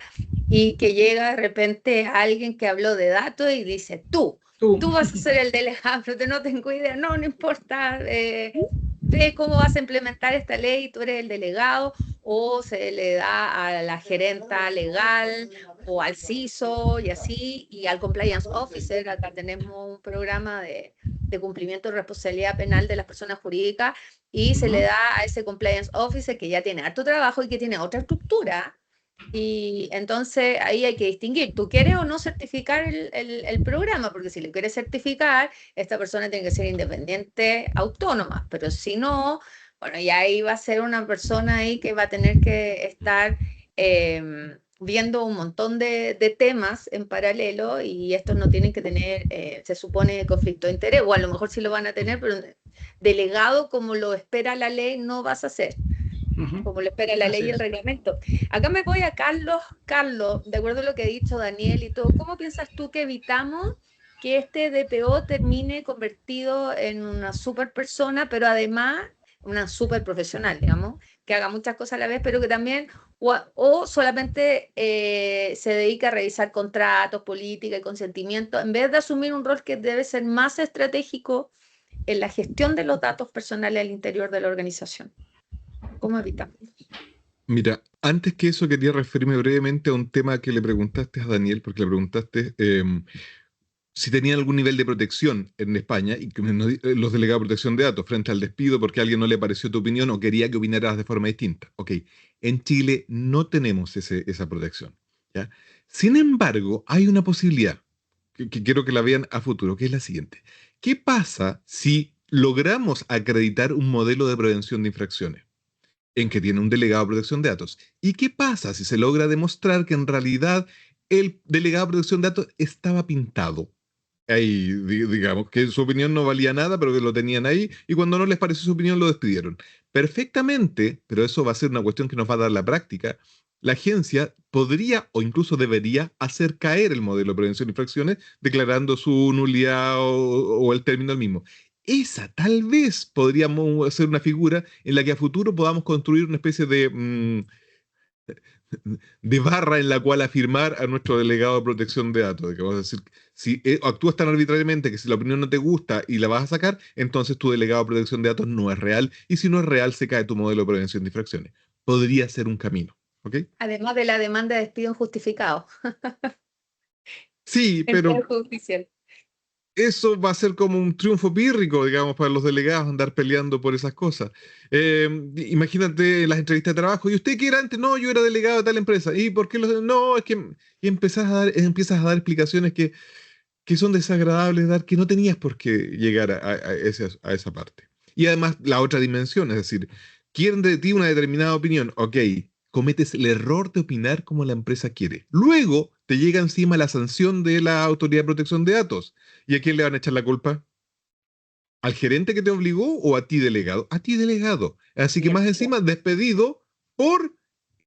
y que llega de repente alguien que habló de datos y dice, tú vas a ser el delegado, pero no tengo idea, no importa, ve cómo vas a implementar esta ley, tú eres el delegado, o se le da a la gerenta legal o al CISO y así, y al compliance officer. Acá tenemos un programa de cumplimiento de responsabilidad penal de las personas jurídicas y se le da a ese compliance officer que ya tiene harto trabajo y que tiene otra estructura. Y entonces ahí hay que distinguir, ¿tú quieres o no certificar el programa? Porque si lo quieres certificar, esta persona tiene que ser independiente, autónoma, pero si no, bueno, ya ahí va a ser una persona ahí que va a tener que estar viendo un montón de temas en paralelo y estos no tienen que tener, se supone, conflicto de interés, o a lo mejor sí lo van a tener, pero delegado como lo espera la ley no vas a hacer. Como lo espera la ley y el reglamento. Acá me voy a Carlos. Carlos, de acuerdo a lo que ha dicho Daniel y todo, ¿cómo piensas tú que evitamos que este DPO termine convertido en una super persona, pero además una super profesional, digamos, que haga muchas cosas a la vez, pero que también, o solamente se dedica a revisar contratos, política y consentimiento, en vez de asumir un rol que debe ser más estratégico en la gestión de los datos personales al interior de la organización? ¿Cómo evitamos? Mira, antes que eso quería referirme brevemente a un tema que le preguntaste a Daniel, porque le preguntaste si tenían algún nivel de protección en España y que los delegados de protección de datos frente al despido porque a alguien no le pareció tu opinión o quería que opinaras de forma distinta. Ok, en Chile no tenemos esa protección, ¿ya? Sin embargo, hay una posibilidad que quiero que la vean a futuro, que es la siguiente. ¿Qué pasa si logramos acreditar un modelo de prevención de infracciones en que tiene un delegado de protección de datos? ¿Y qué pasa si se logra demostrar que en realidad el delegado de protección de datos estaba pintado? Ahí, digamos, que su opinión no valía nada, pero que lo tenían ahí, y cuando no les pareció su opinión lo despidieron. Perfectamente, pero eso va a ser una cuestión que nos va a dar la práctica, la agencia podría o incluso debería hacer caer el modelo de prevención de infracciones declarando su nulidad o el término del mismo. Esa tal vez podríamos ser una figura en la que a futuro podamos construir una especie de barra en la cual afirmar a nuestro delegado de protección de datos. De que vamos a decir, si actúas tan arbitrariamente que si la opinión no te gusta y la vas a sacar, entonces tu delegado de protección de datos no es real, y si no es real, se cae tu modelo de prevención de infracciones. Podría ser un camino, ¿ok? Además de la demanda de despido injustificado. Sí, En pero poder judicial. eso va a ser como un triunfo pírrico, digamos, para los delegados andar peleando por esas cosas. Imagínate las entrevistas de trabajo. ¿Y usted qué era antes? No, yo era delegado de tal empresa. ¿Y por qué los.? No, es que. Y empiezas a dar explicaciones que son desagradables dar, que no tenías por qué llegar a esa parte. Y además, la otra dimensión, es decir, quieren de ti una determinada opinión. Ok, cometes el error de opinar como la empresa quiere. Luego te llega encima la sanción de la Autoridad de Protección de Datos. ¿Y a quién le van a echar la culpa? ¿Al gerente que te obligó o a ti, delegado? A ti, delegado. Así que más encima, despedido por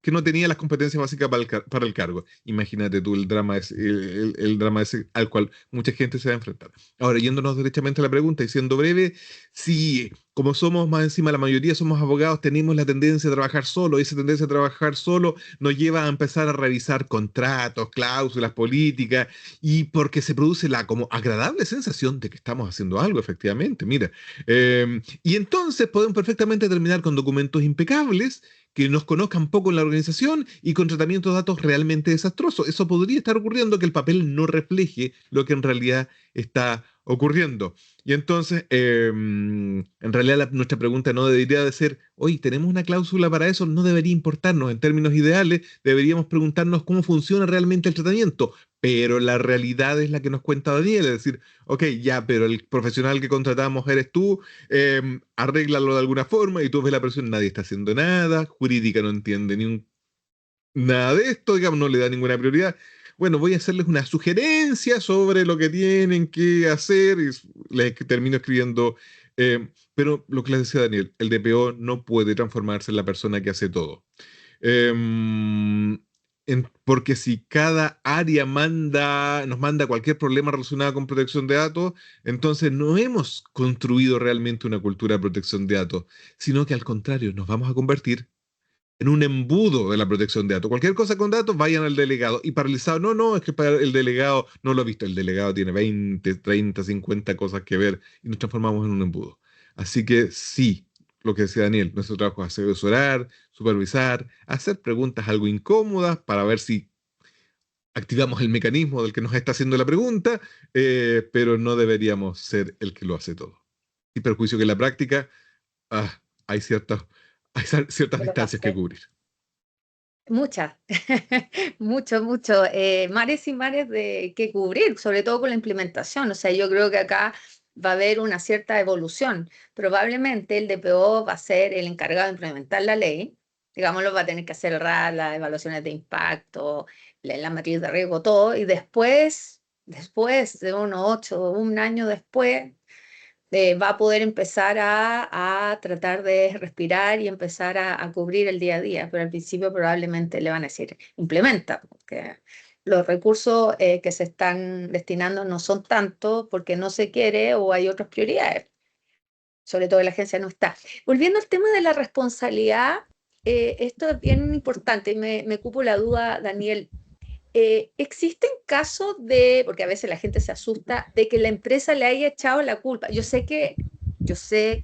que no tenía las competencias básicas para el cargo. Imagínate tú el drama ese al cual mucha gente se va a enfrentar. Ahora, yéndonos derechamente a la pregunta y siendo breve, sí, como somos más encima, la mayoría somos abogados, tenemos la tendencia a trabajar solo, y esa tendencia a trabajar solo nos lleva a empezar a revisar contratos, cláusulas, políticas, y porque se produce la como agradable sensación de que estamos haciendo algo, efectivamente, mira. Y entonces podemos perfectamente terminar con documentos impecables, que nos conozcan poco en la organización y con tratamientos de datos realmente desastrosos. Eso podría estar ocurriendo, que el papel no refleje lo que en realidad está ocurriendo. Y entonces, en realidad nuestra pregunta no debería de ser, oye, ¿tenemos una cláusula para eso? No debería importarnos. En términos ideales, deberíamos preguntarnos cómo funciona realmente el tratamiento. Pero la realidad es la que nos cuenta Daniel, es decir, ok, ya, pero el profesional que contratamos eres tú, arréglalo de alguna forma, y tú ves la presión, nadie está haciendo nada, jurídica no entiende nada de esto, digamos, no le da ninguna prioridad. Bueno, voy a hacerles una sugerencia sobre lo que tienen que hacer, y les termino escribiendo, pero lo que les decía Daniel, el DPO no puede transformarse en la persona que hace todo. Em, Porque si cada área nos manda cualquier problema relacionado con protección de datos, entonces no hemos construido realmente una cultura de protección de datos, sino que al contrario, nos vamos a convertir en un embudo de la protección de datos. Cualquier cosa con datos, vayan al delegado. Y paralizado, no, no, es que para el delegado, no lo he visto, el delegado tiene 20, 30, 50 cosas que ver, y nos transformamos en un embudo. Así que sí, lo que decía Daniel, nuestro trabajo es asesorar, supervisar, hacer preguntas algo incómodas para ver si activamos el mecanismo del que nos está haciendo la pregunta, pero no deberíamos ser el que lo hace todo. Y perjuicio que en la práctica ah, hay ciertas ¿Qué lo va a distancias que hacer? cubrir. Muchas, mucho, mares y mares de que cubrir, sobre todo con la implementación. O sea, yo creo que acá va a haber una cierta evolución. Probablemente el DPO va a ser el encargado de implementar la ley. Digámoslo, va a tener que hacer el RAD, las evaluaciones de impacto, la matriz de riesgo, todo. Y después de un año después, va a poder empezar a tratar de respirar y empezar a cubrir el día a día, pero al principio probablemente le van a decir, implementa, porque los recursos que se están destinando no son tantos porque no se quiere o hay otras prioridades, sobre todo la agencia no está. Volviendo al tema de la responsabilidad, esto es bien importante y me cupo la duda, Daniel. ¿Existen casos de, porque a veces la gente se asusta, de que la empresa le haya echado la culpa? Yo sé que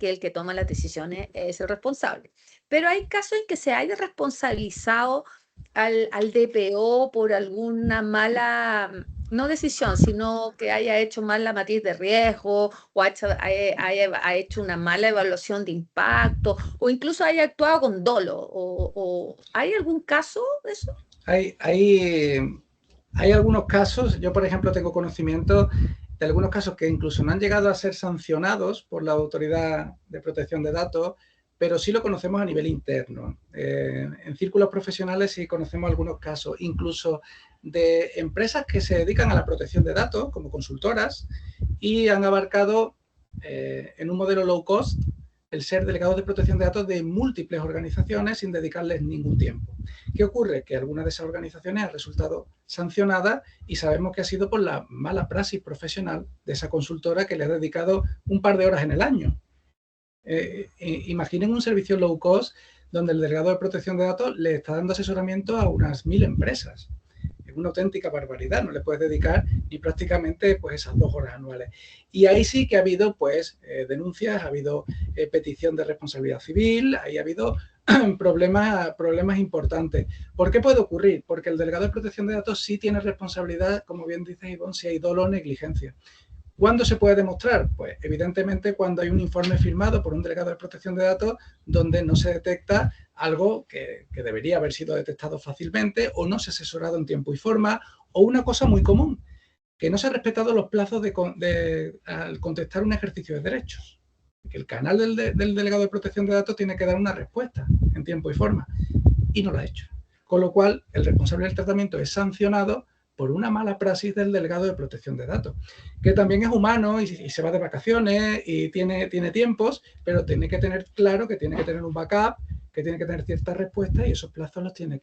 el que toma las decisiones es el responsable, pero hay casos en que se haya responsabilizado al DPO por alguna mala, no decisión, sino que haya hecho mal la matriz de riesgo o ha hecho una mala evaluación de impacto o incluso haya actuado con dolo. ¿Hay algún caso de eso? Hay algunos casos, yo por ejemplo tengo conocimiento de algunos casos que incluso no han llegado a ser sancionados por la Autoridad de Protección de Datos, pero sí lo conocemos a nivel interno. En círculos profesionales sí conocemos algunos casos, incluso de empresas que se dedican a la protección de datos, como consultoras, y han abarcado en un modelo low cost el ser delegados de protección de datos de múltiples organizaciones sin dedicarles ningún tiempo. ¿Qué ocurre? Que alguna de esas organizaciones ha resultado sancionada y sabemos que ha sido por la mala praxis profesional de esa consultora que le ha dedicado un par de horas en el año. Imaginen un servicio low cost donde el delegado de protección de datos le está dando asesoramiento a unas 1000 empresas. Es una auténtica barbaridad, no le puedes dedicar ni prácticamente pues esas 2 horas anuales. Y ahí sí que ha habido pues denuncias, ha habido petición de responsabilidad civil, ahí ha habido problemas importantes. ¿Por qué puede ocurrir? Porque el delegado de protección de datos sí tiene responsabilidad, como bien dice Ivonne, si hay dolo o negligencia. ¿Cuándo se puede demostrar? Pues evidentemente cuando hay un informe firmado por un delegado de protección de datos donde no se detecta algo que debería haber sido detectado fácilmente o no se ha asesorado en tiempo y forma, o una cosa muy común, que no se han respetado los plazos al contestar un ejercicio de derechos. Que el canal del delegado de protección de datos tiene que dar una respuesta en tiempo y forma y no lo ha hecho. Con lo cual, el responsable del tratamiento es sancionado por una mala praxis del delegado de protección de datos, que también es humano y se va de vacaciones y tiene tiempos, pero tiene que tener claro que tiene que tener un backup, que tiene que tener ciertas respuestas y esos plazos los tiene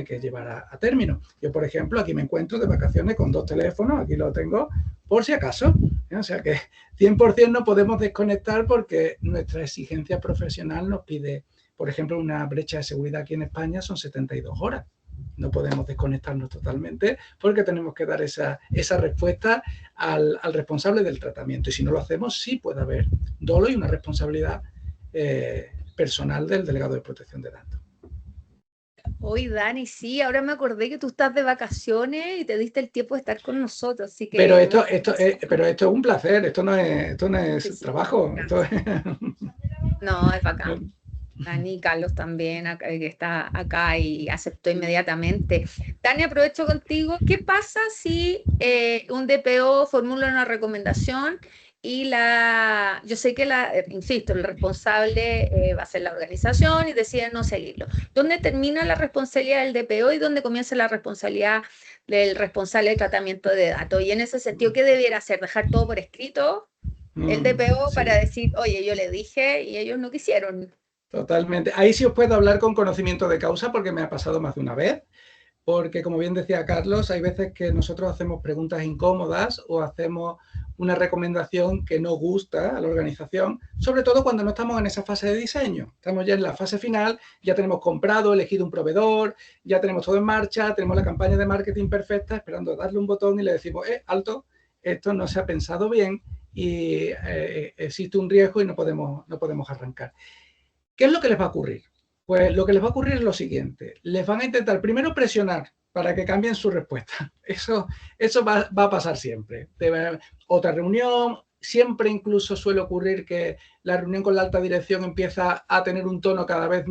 que llevar a término. Yo, por ejemplo, aquí me encuentro de vacaciones con 2 teléfonos, aquí lo tengo, por si acaso. O sea que 100% no podemos desconectar porque nuestra exigencia profesional nos pide, por ejemplo, una brecha de seguridad aquí en España son 72 horas. No podemos desconectarnos totalmente porque tenemos que dar esa respuesta al responsable del tratamiento. Y si no lo hacemos, sí puede haber dolo y una responsabilidad personal del delegado de protección de datos. Hoy, Dani, sí, ahora me acordé que tú estás de vacaciones y te diste el tiempo de estar con nosotros, así que... Pero esto es un placer, esto no es Sí, sí, trabajo. Esto es... No, es bacán. Dani, Carlos también, que está acá y aceptó inmediatamente. Dani, aprovecho contigo. ¿Qué pasa si un DPO formula una recomendación y yo sé que insisto, el responsable va a ser la organización y decide no seguirlo? ¿Dónde termina la responsabilidad del DPO y dónde comienza la responsabilidad del responsable de tratamiento de datos? Y en ese sentido, ¿qué debiera hacer? ¿Dejar todo por escrito el DPO Sí. para decir, oye, yo le dije y ellos no quisieron? Totalmente. Ahí sí os puedo hablar con conocimiento de causa porque me ha pasado más de una vez. Porque, como bien decía Carlos, hay veces que nosotros hacemos preguntas incómodas o hacemos una recomendación que no gusta a la organización, sobre todo cuando no estamos en esa fase de diseño. Estamos ya en la fase final, ya tenemos comprado, elegido un proveedor, ya tenemos todo en marcha, tenemos la campaña de marketing perfecta, esperando darle un botón y le decimos, alto, esto no se ha pensado bien y existe un riesgo y no podemos arrancar. ¿Qué es lo que les va a ocurrir? Pues lo que les va a ocurrir es lo siguiente. Les van a intentar primero presionar para que cambien su respuesta. Eso va a pasar siempre. Otra reunión, siempre incluso suele ocurrir que la reunión con la alta dirección empieza a tener un tono cada vez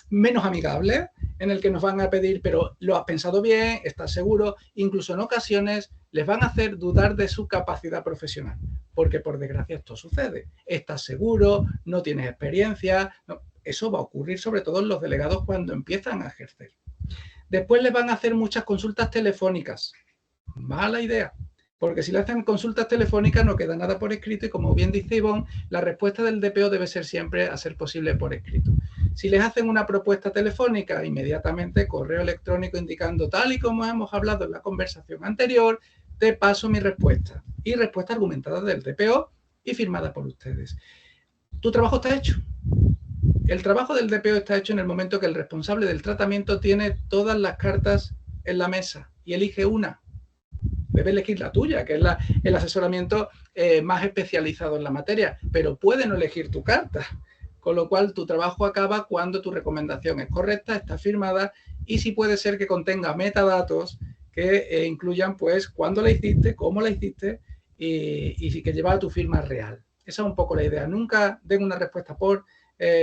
menos amigable, en el que nos van a pedir, pero ¿lo has pensado bien? ¿Estás seguro? Incluso en ocasiones les van a hacer dudar de su capacidad profesional, porque por desgracia esto sucede. ¿Estás seguro? ¿No tienes experiencia? No. Eso va a ocurrir sobre todo en los delegados cuando empiezan a ejercer. Después les van a hacer muchas consultas telefónicas. Mala idea, porque si le hacen consultas telefónicas no queda nada por escrito y, como bien dice Ivonne, la respuesta del DPO debe ser siempre, a ser posible, por escrito. Si les hacen una propuesta telefónica, inmediatamente correo electrónico indicando, tal y como hemos hablado en la conversación anterior, te paso mi respuesta. Y respuesta argumentada del DPO y firmada por ustedes. Tu trabajo está hecho. El trabajo del DPO está hecho en el momento que el responsable del tratamiento tiene todas las cartas en la mesa y elige una. Debe elegir la tuya, que es el asesoramiento más especializado en la materia, pero puede no elegir tu carta, con lo cual tu trabajo acaba cuando tu recomendación es correcta, está firmada y sí puede ser que contenga metadatos que incluyan pues cuándo la hiciste, cómo la hiciste y que lleva a tu firma real. Esa es un poco la idea. Nunca den una respuesta por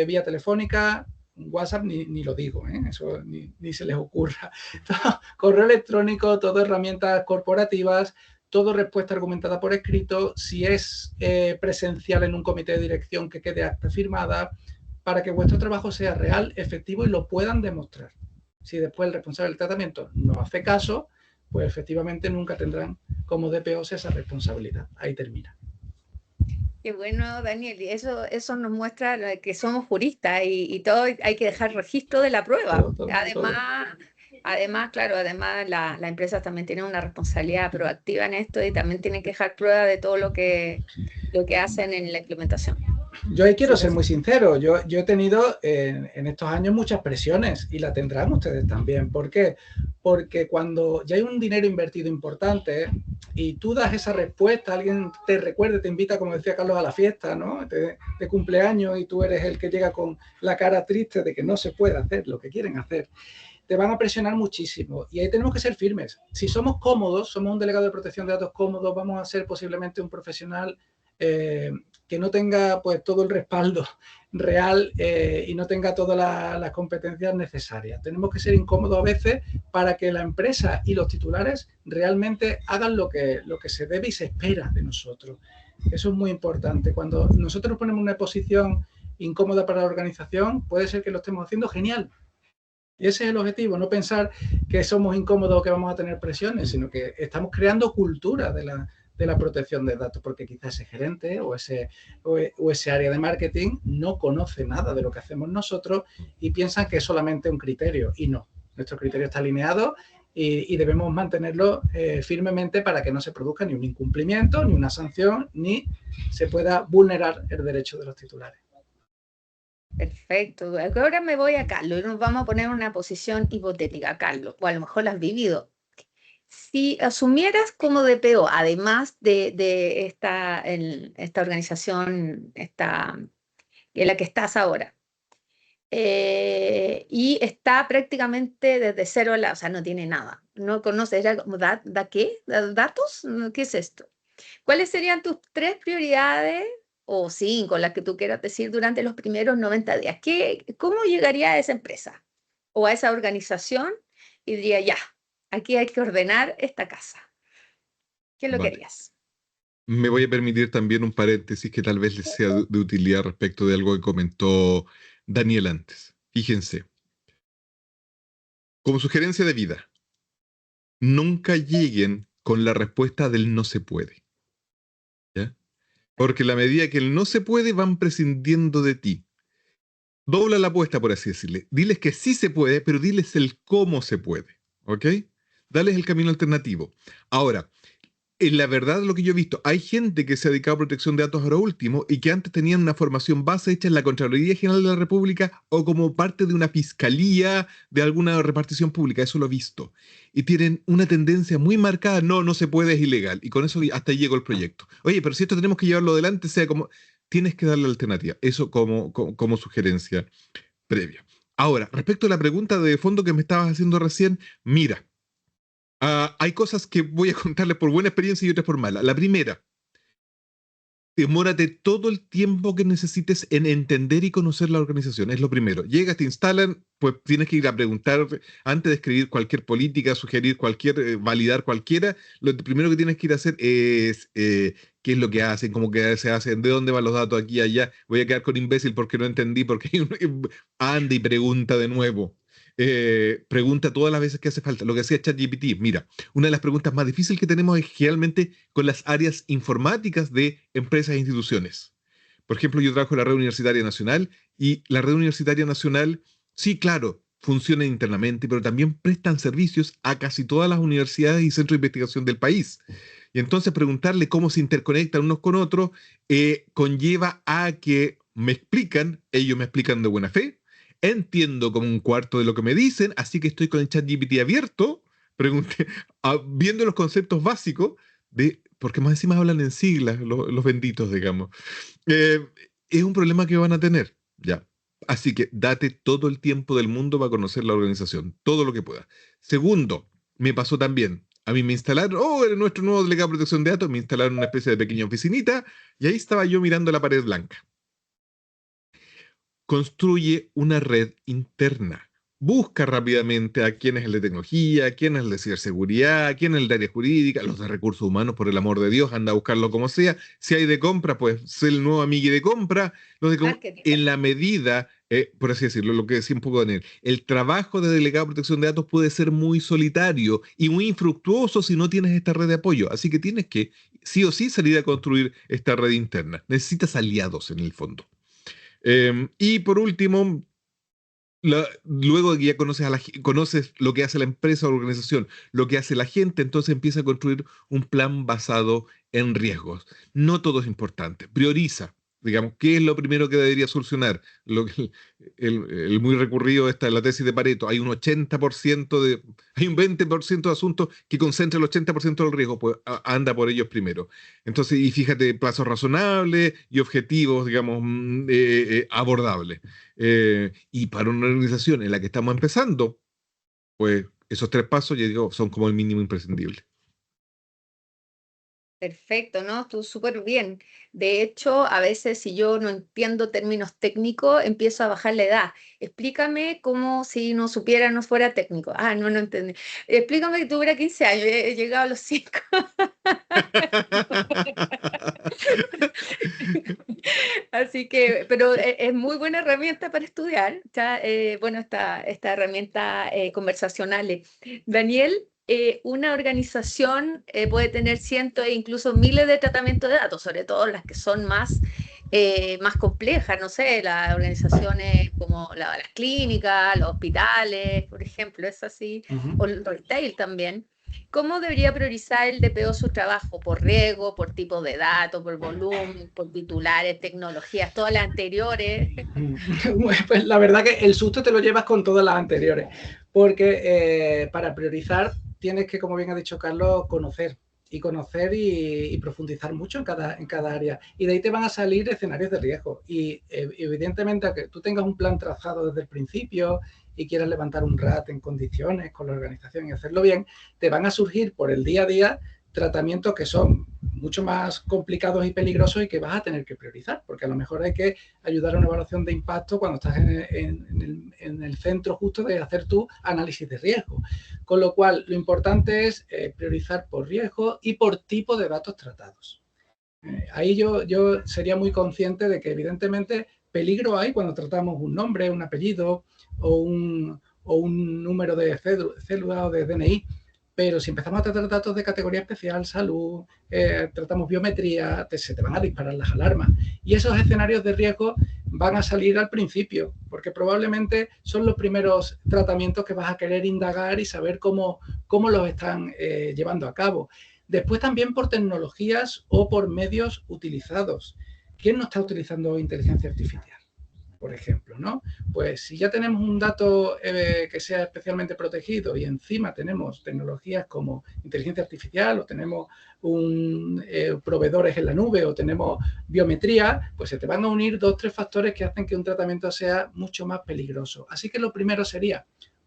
vía telefónica, WhatsApp ni lo digo, eso ni se les ocurra. Todo, correo electrónico, todo herramientas corporativas, todo respuesta argumentada por escrito, si es presencial en un comité de dirección, que quede acta firmada, para que vuestro trabajo sea real, efectivo y lo puedan demostrar. Si después el responsable del tratamiento no hace caso, pues efectivamente nunca tendrán como DPOs esa responsabilidad. Ahí termina. Qué bueno, Daniel, y eso nos muestra que somos juristas y todo hay que dejar registro de la prueba. Además, claro, las empresas también tienen una responsabilidad proactiva en esto y también tienen que dejar prueba de todo lo que hacen en la implementación. Yo ahí quiero ser muy sincero. Yo he tenido en estos años muchas presiones y la tendrán ustedes también. ¿Por qué? Porque cuando ya hay un dinero invertido importante y tú das esa respuesta, alguien te recuerda, te invita, como decía Carlos, a la fiesta, ¿no? de cumpleaños, y tú eres el que llega con la cara triste de que no se puede hacer lo que quieren hacer, te van a presionar muchísimo. Y ahí tenemos que ser firmes. Si somos cómodos, somos un delegado de protección de datos cómodos, vamos a ser posiblemente un profesional que no tenga pues todo el respaldo real y no tenga todas las competencias necesarias. Tenemos que ser incómodos a veces para que la empresa y los titulares realmente hagan lo que se debe y se espera de nosotros. Eso es muy importante. Cuando nosotros nos ponemos en una posición incómoda para la organización, puede ser que lo estemos haciendo genial. Y ese es el objetivo, no pensar que somos incómodos o que vamos a tener presiones, sino que estamos creando cultura de la protección de datos, porque quizás ese gerente o ese área de marketing no conoce nada de lo que hacemos nosotros y piensan que es solamente un criterio, y no. Nuestro criterio está alineado y debemos mantenerlo firmemente para que no se produzca ni un incumplimiento, ni una sanción, ni se pueda vulnerar el derecho de los titulares. Perfecto. Ahora me voy a Carlos y nos vamos a poner en una posición hipotética, Carlos, o a lo mejor la has vivido. Si asumieras como DPO, además de esta organización en la que estás ahora, y está prácticamente desde cero, o sea, no tiene nada, no conoce, era como ¿qué? ¿Datos? ¿Qué es esto? ¿Cuáles serían tus 3 prioridades o 5, las que tú quieras decir, durante los primeros 90 días? ¿Cómo llegaría a esa empresa o a esa organización y diría, ya, aquí hay que ordenar esta casa? ¿Qué es lo que Vale. harías? Me voy a permitir también un paréntesis que tal vez les sea de utilidad respecto de algo que comentó Daniel antes. Fíjense, como sugerencia de vida, nunca lleguen con la respuesta del no se puede, ¿ya? Porque a la medida que el no se puede, van prescindiendo de ti. Dobla la apuesta, por así decirle. Diles que sí se puede, pero diles el cómo se puede, ¿ok? Dales el camino alternativo. Ahora, en la verdad, lo que yo he visto, hay gente que se ha dedicado a protección de datos ahora último y que antes tenían una formación base hecha en la Contraloría General de la República o como parte de una fiscalía de alguna repartición pública, eso lo he visto. Y tienen una tendencia muy marcada, no, no se puede, es ilegal. Y con eso hasta ahí llegó el proyecto. Oye, pero si esto tenemos que llevarlo adelante, sea como... Tienes que darle alternativa. Eso como sugerencia previa. Ahora, respecto a la pregunta de fondo que me estabas haciendo recién, mira. Hay cosas que voy a contarles por buena experiencia y otras por mala. La primera, demórate todo el tiempo que necesites en entender y conocer la organización. Es lo primero. Llegas, te instalan, pues tienes que ir a preguntar antes de escribir cualquier política, sugerir cualquier, validar cualquiera. Lo primero que tienes que ir a hacer es qué es lo que hacen, cómo que se hacen, de dónde van los datos aquí y allá. Voy a quedar con imbécil porque no entendí, porque anda y pregunta de nuevo. Pregunta todas las veces que hace falta. Lo que hacía ChatGPT, mira, una de las preguntas más difíciles que tenemos es generalmente con las áreas informáticas de empresas e instituciones. Por ejemplo, yo trabajo en la Red Universitaria Nacional y la Red Universitaria Nacional, sí, claro, funciona internamente, pero también prestan servicios a casi todas las universidades y centros de investigación del país. Y entonces preguntarle cómo se interconectan unos con otros conlleva a que ellos me explican de buena fe, entiendo como un cuarto de lo que me dicen, así que estoy con el chat GPT abierto, viendo los conceptos básicos, porque más encima hablan en siglas, los benditos, digamos. Eh, es un problema que van a tener, ya. Así que date todo el tiempo del mundo para conocer la organización, todo lo que puedas. Segundo, me pasó también. A mí me instalaron, era nuestro nuevo delegado de protección de datos, me instalaron una especie de pequeña oficinita y ahí estaba yo mirando la pared blanca. Construye una red interna. Busca rápidamente a quién es el de tecnología, quién es el de ciberseguridad, quién es el de área jurídica, los de recursos humanos, por el amor de Dios, anda a buscarlo como sea. Si hay de compra, pues sé el nuevo amigo de compra. En la medida, por así decirlo, lo que decía un poco Daniel, el trabajo de delegado de protección de datos puede ser muy solitario y muy infructuoso si no tienes esta red de apoyo. Así que tienes que, sí o sí, salir a construir esta red interna. Necesitas aliados en el fondo. Y por último, luego de que ya conoces lo que hace la empresa o la organización, lo que hace la gente, entonces empieza a construir un plan basado en riesgos. No todo es importante. Prioriza, digamos, qué es lo primero que debería solucionar. El muy recurrido está en la tesis de Pareto. Hay un 20% de asuntos que concentra el 80% del riesgo, pues anda por ellos primero. Entonces, y fíjate, plazos razonables y objetivos, digamos, abordables. Y para una organización en la que estamos empezando, pues esos 3 pasos, yo digo, son como el mínimo imprescindible. Perfecto, ¿no? Tú súper bien. De hecho, a veces si yo no entiendo términos técnicos, empiezo a bajar la edad. Explícame como si no supiera, no fuera técnico. Ah, no, no entendí. Explícame que tuviera 15 años, he llegado a los 5. Así que, pero es muy buena herramienta para estudiar, bueno, esta herramienta conversacional. Daniel, una organización puede tener cientos e incluso miles de tratamientos de datos, sobre todo las que son más más complejas, no sé, las organizaciones como las clínicas, los hospitales, por ejemplo, es así, o el retail también. ¿Cómo debería priorizar el DPO su trabajo? ¿Por riesgo, por tipo de datos, por volumen, por titulares, tecnologías, todas las anteriores? Pues la verdad que el susto te lo llevas con todas las anteriores, porque para priorizar tienes que, como bien ha dicho Carlos, conocer y profundizar mucho en cada área. Y de ahí te van a salir escenarios de riesgo. Y evidentemente, aunque tú tengas un plan trazado desde el principio y quieras levantar un RAT en condiciones con la organización y hacerlo bien, te van a surgir por el día a día tratamientos que son mucho más complicados y peligrosos y que vas a tener que priorizar, porque a lo mejor hay que ayudar a una evaluación de impacto cuando estás en el centro justo de hacer tu análisis de riesgo. Con lo cual, lo importante es priorizar por riesgo y por tipo de datos tratados. Ahí yo sería muy consciente de que evidentemente peligro hay cuando tratamos un nombre, un apellido o un número de cédula o de DNI. Pero si empezamos a tratar datos de categoría especial, salud, tratamos biometría, se te van a disparar las alarmas. Y esos escenarios de riesgo van a salir al principio, porque probablemente son los primeros tratamientos que vas a querer indagar y saber cómo los están llevando a cabo. Después también por tecnologías o por medios utilizados. ¿Quién no está utilizando inteligencia artificial? Por ejemplo, ¿no? Pues si ya tenemos un dato que sea especialmente protegido y encima tenemos tecnologías como inteligencia artificial o tenemos proveedores en la nube o tenemos biometría, pues se te van a unir 2 o 3 factores que hacen que un tratamiento sea mucho más peligroso. Así que lo primero sería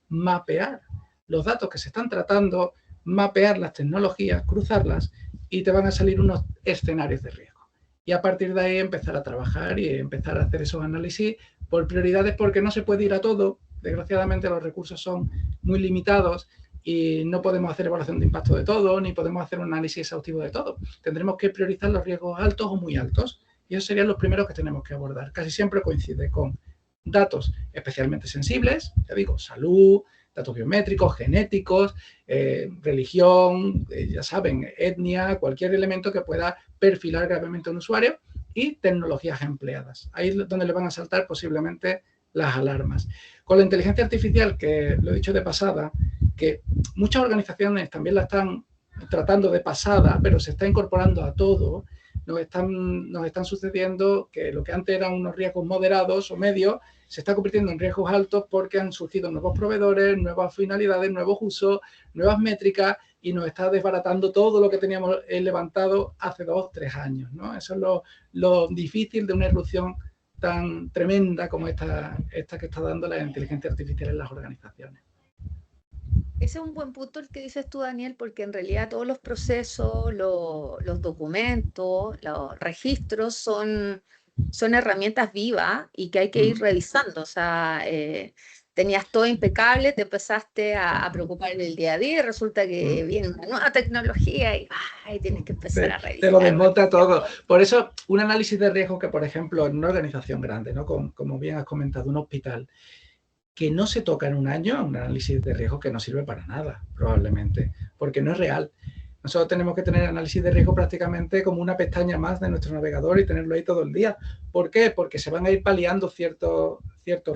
mapear los datos que se están tratando, mapear las tecnologías, cruzarlas y te van a salir unos escenarios de riesgo. Y a partir de ahí empezar a trabajar y empezar a hacer esos análisis por prioridades, porque no se puede ir a todo. Desgraciadamente los recursos son muy limitados y no podemos hacer evaluación de impacto de todo, ni podemos hacer un análisis exhaustivo de todo. Tendremos que priorizar los riesgos altos o muy altos y esos serían los primeros que tenemos que abordar. Casi siempre coincide con datos especialmente sensibles, ya digo, salud, datos biométricos, genéticos, religión, ya saben, etnia, cualquier elemento que pueda perfilar gravemente a un usuario y tecnologías empleadas. Ahí es donde le van a saltar posiblemente las alarmas. Con la inteligencia artificial, que lo he dicho de pasada, que muchas organizaciones también la están tratando de pasada, pero se está incorporando a todo, nos están sucediendo que lo que antes eran unos riesgos moderados o medios, se está convirtiendo en riesgos altos porque han surgido nuevos proveedores, nuevas finalidades, nuevos usos, nuevas métricas y nos está desbaratando todo lo que teníamos levantado hace 2 o 3 años, ¿no? Eso es lo difícil de una irrupción tan tremenda como esta que está dando la inteligencia artificial en las organizaciones. Ese es un buen punto el que dices tú, Daniel, porque en realidad todos los procesos, los documentos, los registros son herramientas vivas y que hay que ir revisando. O sea, tenías todo impecable, te empezaste a preocupar en el día a día y resulta que viene una nueva tecnología y tienes que empezar a revisar. Te lo desmonta todo. Por eso, un análisis de riesgo que, por ejemplo, en una organización grande, ¿no? Como bien has comentado, un hospital, que no se toca en un año, un análisis de riesgo que no sirve para nada, probablemente, porque no es real. Nosotros tenemos que tener análisis de riesgo prácticamente como una pestaña más de nuestro navegador y tenerlo ahí todo el día. ¿Por qué? Porque se van a ir paliando ciertos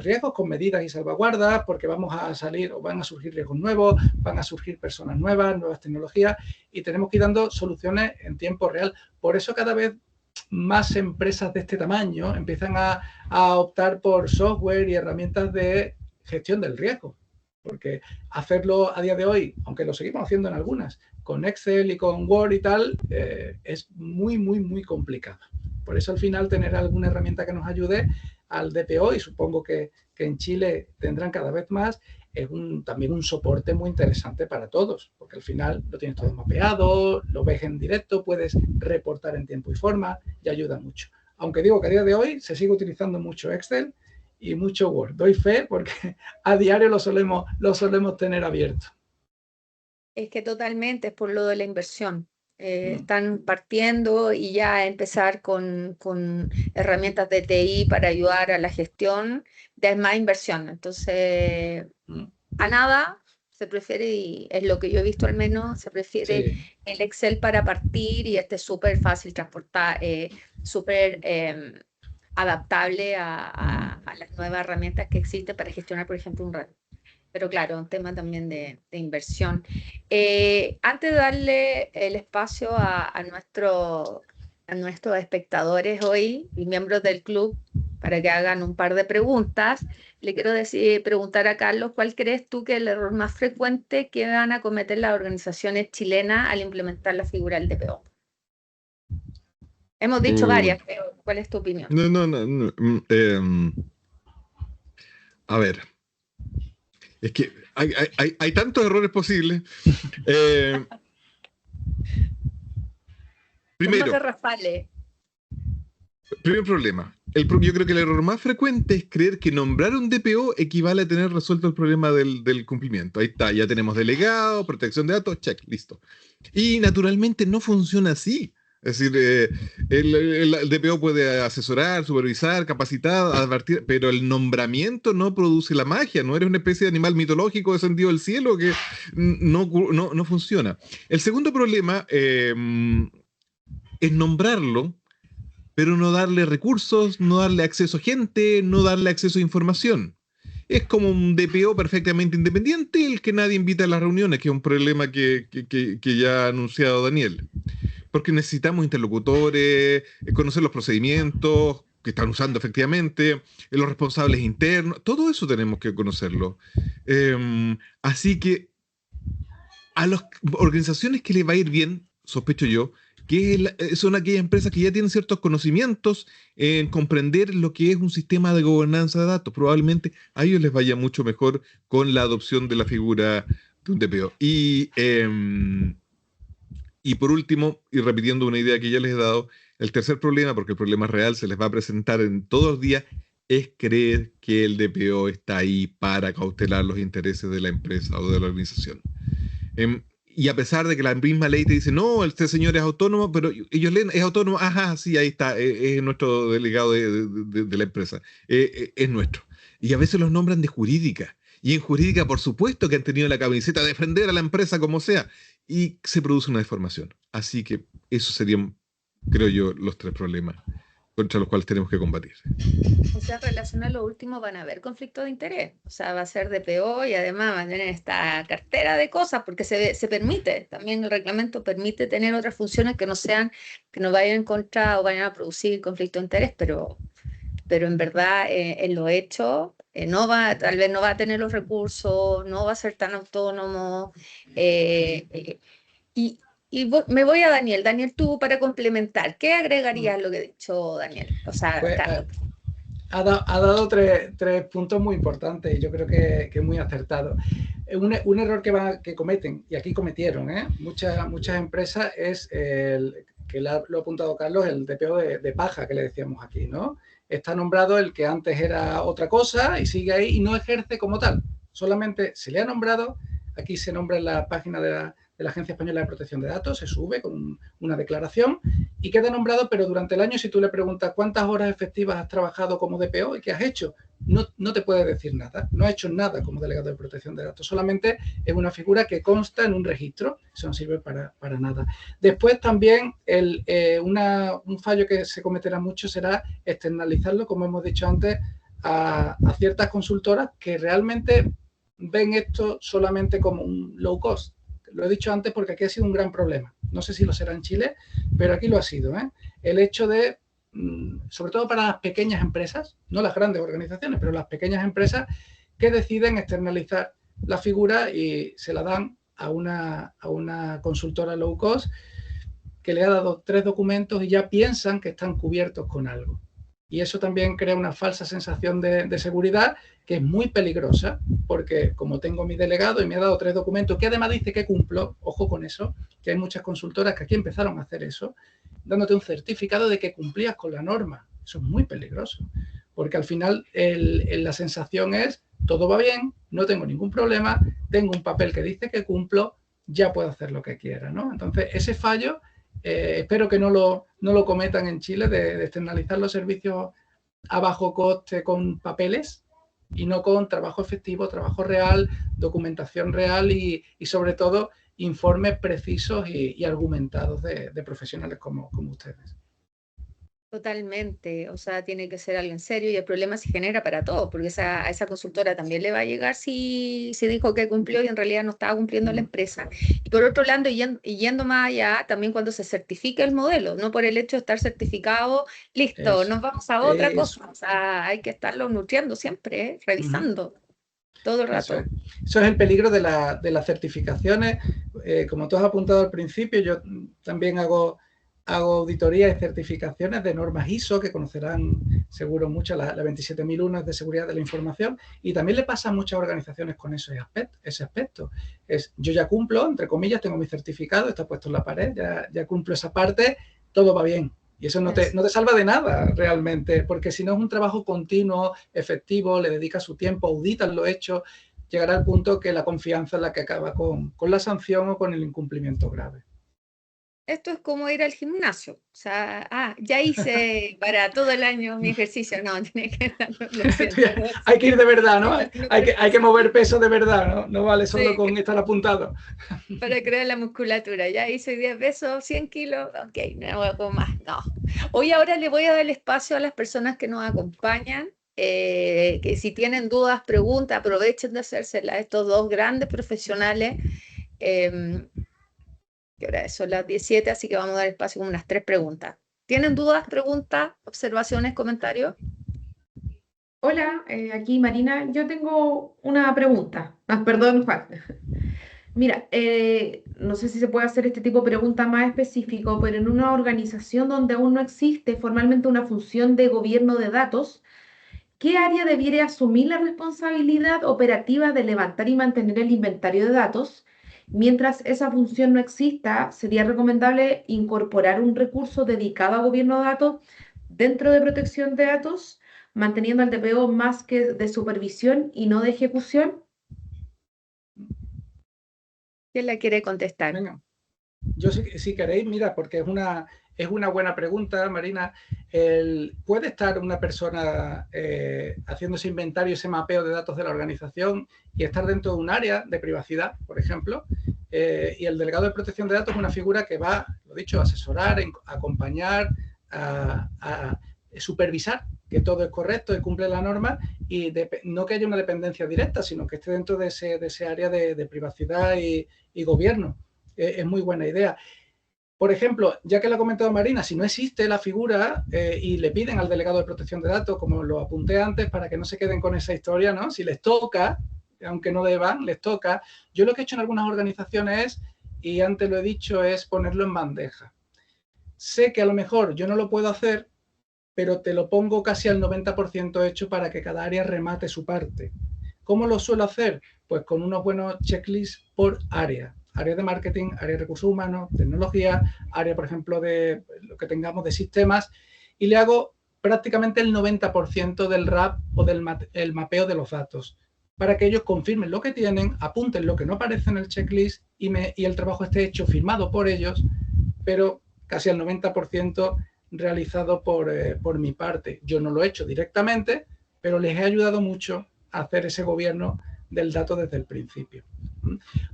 riesgos con medidas y salvaguardas, porque vamos a salir o van a surgir riesgos nuevos, van a surgir personas nuevas, nuevas tecnologías y tenemos que ir dando soluciones en tiempo real. Por eso cada vez más empresas de este tamaño empiezan a optar por software y herramientas de gestión del riesgo, porque hacerlo a día de hoy, aunque lo seguimos haciendo en algunas, con Excel y con Word y tal, es muy, muy, muy complicado. Por eso al final tener alguna herramienta que nos ayude al DPO, y supongo que en Chile tendrán cada vez más, es también un soporte muy interesante para todos, porque al final lo tienes todo mapeado, lo ves en directo, puedes reportar en tiempo y forma y ayuda mucho. Aunque digo que a día de hoy se sigue utilizando mucho Excel y mucho Word. Doy fe porque a diario lo solemos tener abierto. Es que totalmente es por lo de la inversión. Están partiendo y ya empezar con herramientas de TI para ayudar a la gestión, ya es más inversión. Entonces, a nada se prefiere, y es lo que yo he visto al menos, se prefiere el Excel para partir y este es súper fácil transportar, súper adaptable a las nuevas herramientas que existen para gestionar, por ejemplo, un RAT. Pero claro, un tema también de inversión. Antes de darle el espacio a nuestros espectadores hoy y miembros del club para que hagan un par de preguntas, le quiero preguntar a Carlos, ¿cuál crees tú que es el error más frecuente que van a cometer las organizaciones chilenas al implementar la figura del DPO? Hemos dicho varias, pero ¿cuál es tu opinión? A ver, es que hay tantos errores posibles. Primero, primer problema. Yo creo que el error más frecuente es creer que nombrar un DPO equivale a tener resuelto el problema del cumplimiento. Ahí está, ya tenemos delegado, protección de datos, check, listo. Y naturalmente no funciona así. Es decir, el DPO puede asesorar, supervisar, capacitar, advertir, pero el nombramiento no produce la magia, no eres una especie de animal mitológico descendido del cielo que no funciona. El segundo problema es nombrarlo, pero no darle recursos, no darle acceso a gente, no darle acceso a información. Es como un DPO perfectamente independiente, el que nadie invita a las reuniones, que es un problema que ya ha anunciado Daniel. Porque necesitamos interlocutores, conocer los procedimientos que están usando efectivamente, los responsables internos, todo eso tenemos que conocerlo. Así que a las organizaciones que les va a ir bien, sospecho yo, que son aquellas empresas que ya tienen ciertos conocimientos en comprender lo que es un sistema de gobernanza de datos. Probablemente a ellos les vaya mucho mejor con la adopción de la figura de un DPO. Y por último, y repitiendo una idea que ya les he dado, el tercer problema, porque el problema real se les va a presentar en todos los días, es creer que el DPO está ahí para cautelar los intereses de la empresa o de la organización. Y a pesar de que la misma ley te dice, no, este señor es autónomo, pero ellos leen, es autónomo, ajá, sí, ahí está, es nuestro delegado de la empresa, es nuestro. Y a veces los nombran de jurídica. Y en jurídica, por supuesto, que han tenido la camiseta de defender a la empresa como sea. Y se produce una deformación. Así que esos serían, creo yo, los tres problemas contra los cuales tenemos que combatir. O sea, en relación a lo último van a haber conflictos de interés. O sea, va a ser DPO y además van a tener esta cartera de cosas porque se permite. También el reglamento permite tener otras funciones que no sean, que no vayan en contra o vayan a producir conflicto de interés, pero en verdad en lo hecho tal vez no va a tener los recursos, no va a ser tan autónomo. Me voy a Daniel. Daniel, tú para complementar, ¿qué agregarías a lo que ha dicho Daniel? O sea, pues, Carlos. Ha dado tres puntos muy importantes y yo creo que es muy acertado. Un error que cometen, y aquí cometieron muchas empresas, es que lo ha apuntado Carlos, el DPO de paja que le decíamos aquí, ¿no? Está nombrado el que antes era otra cosa y sigue ahí y no ejerce como tal. Solamente se le ha nombrado, aquí se nombra en la página de la Agencia Española de Protección de Datos, se sube con una declaración y queda nombrado, pero durante el año si tú le preguntas cuántas horas efectivas has trabajado como DPO y qué has hecho, no te puede decir nada, no ha hecho nada como delegado de protección de datos, solamente es una figura que consta en un registro, eso no sirve para nada. Después también un fallo que se cometerá mucho será externalizarlo, como hemos dicho antes, a ciertas consultoras que realmente ven esto solamente como un low cost. Lo he dicho antes porque aquí ha sido un gran problema. No sé si lo será en Chile, pero aquí lo ha sido. El hecho de, sobre todo para las pequeñas empresas, no las grandes organizaciones, pero las pequeñas empresas que deciden externalizar la figura y se la dan a una consultora low cost que le ha dado 3 documentos y ya piensan que están cubiertos con algo. Y eso también crea una falsa sensación de seguridad que es muy peligrosa, porque como tengo mi delegado y me ha dado 3 documentos que además dice que cumplo, ojo con eso, que hay muchas consultoras que aquí empezaron a hacer eso, dándote un certificado de que cumplías con la norma. Eso es muy peligroso, porque al final la sensación es, todo va bien, no tengo ningún problema, tengo un papel que dice que cumplo, ya puedo hacer lo que quiera, ¿no? Entonces, ese fallo... espero que no lo cometan en Chile de externalizar los servicios a bajo coste con papeles y no con trabajo efectivo, trabajo real, documentación real y sobre todo informes precisos y argumentados de profesionales como ustedes. Totalmente, o sea, tiene que ser algo en serio y el problema se genera para todos, porque a esa consultora también le va a llegar si dijo que cumplió y en realidad no estaba cumpliendo la empresa. Y por otro lado, yendo más allá, también cuando se certifica el modelo, no por el hecho de estar certificado, listo, Eso, nos vamos a otra eso. cosa. O sea, hay que estarlo nutriendo siempre, Ujú. revisando todo el Eso rato. es. Eso es el peligro de las certificaciones. Como tú has apuntado al principio, yo también hago auditorías y certificaciones de normas ISO, que conocerán seguro muchas, la 27001 es de seguridad de la información, y también le pasa a muchas organizaciones con ese aspecto. Yo ya cumplo, entre comillas, tengo mi certificado, está puesto en la pared, ya cumplo esa parte, todo va bien. Y eso no te salva de nada realmente, porque si no es un trabajo continuo, efectivo, le dedicas su tiempo, auditas lo hecho, llegará al punto que la confianza es la que acaba con la sanción o con el incumplimiento grave. Esto es como ir al gimnasio. O sea, ya hice para todo el año mi ejercicio. No, tiene que lo siento. Hay que ir de verdad, ¿no? Hay que Peso. mover peso de verdad, ¿no? No vale solo Sí, con estar apuntado. para crear la musculatura. Ya hice 10 pesos, 100 kilos. Ok, no hago más. No. Hoy ahora le voy a dar el espacio a las personas que nos acompañan. Que si tienen dudas, preguntas, aprovechen de hacérselas a estos dos grandes profesionales. Eh, ¿Qué hora es? Son las 17, así que vamos a dar espacio con unas 3 preguntas. ¿Tienen dudas, preguntas, observaciones, comentarios? Hola, aquí Marina. Yo tengo una pregunta. Perdón, Juan. Mira, no sé si se puede hacer este tipo de pregunta más específico, pero en una organización donde aún no existe formalmente una función de gobierno de datos, ¿qué área debiera asumir la responsabilidad operativa de levantar y mantener el inventario de datos? Mientras esa función no exista, sería recomendable incorporar un recurso dedicado a gobierno de datos dentro de protección de datos, manteniendo al DPO más que de supervisión y no de ejecución. ¿Quién la quiere contestar? Venga. Yo si queréis, mira, porque es una buena pregunta, Marina. ¿Puede estar una persona haciendo ese inventario, ese mapeo de datos de la organización y estar dentro de un área de privacidad, por ejemplo? Y el delegado de protección de datos es una figura que va, lo dicho, a asesorar, a acompañar, a supervisar que todo es correcto y cumple la norma y no que haya una dependencia directa, sino que esté dentro de ese área de privacidad y gobierno. Es muy buena idea. Por ejemplo, ya que lo ha comentado Marina, si no existe la figura y le piden al delegado de protección de datos, como lo apunté antes, para que no se queden con esa historia, ¿no? Si les toca, aunque no deban, les toca. Yo lo que he hecho en algunas organizaciones es, y antes lo he dicho, es ponerlo en bandeja. Sé que a lo mejor yo no lo puedo hacer, pero te lo pongo casi al 90% hecho para que cada área remate su parte. ¿Cómo lo suelo hacer? Pues con unos buenos checklists por área. Área de marketing, área de recursos humanos, tecnología, área, por ejemplo, de lo que tengamos de sistemas, y le hago prácticamente el 90% del RAP o del mapeo de los datos, para que ellos confirmen lo que tienen, apunten lo que no aparece en el checklist y el trabajo esté hecho, firmado por ellos, pero casi al 90% realizado por mi parte. Yo no lo he hecho directamente, pero les he ayudado mucho a hacer ese gobierno del dato desde el principio.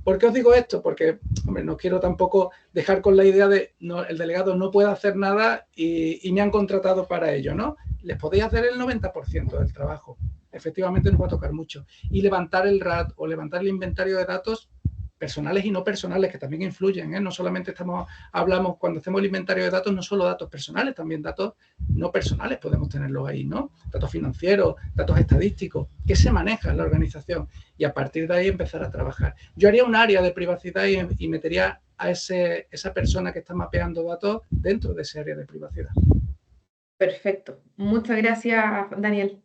¿Por qué os digo esto? Porque, hombre, no quiero tampoco dejar con la idea de no, el delegado no puede hacer nada y me han contratado para ello, ¿no? Les podéis hacer el 90% del trabajo. Efectivamente nos va a tocar mucho. Y levantar el RAT o levantar el inventario de datos personales y no personales, que también influyen, ¿eh? No solamente hablamos cuando hacemos el inventario de datos, no solo datos personales, también datos no personales podemos tenerlos ahí, ¿no? Datos financieros, datos estadísticos, que se maneja en la organización y a partir de ahí empezar a trabajar. Yo haría un área de privacidad y metería a esa persona que está mapeando datos dentro de ese área de privacidad. Perfecto. Muchas gracias, Daniel.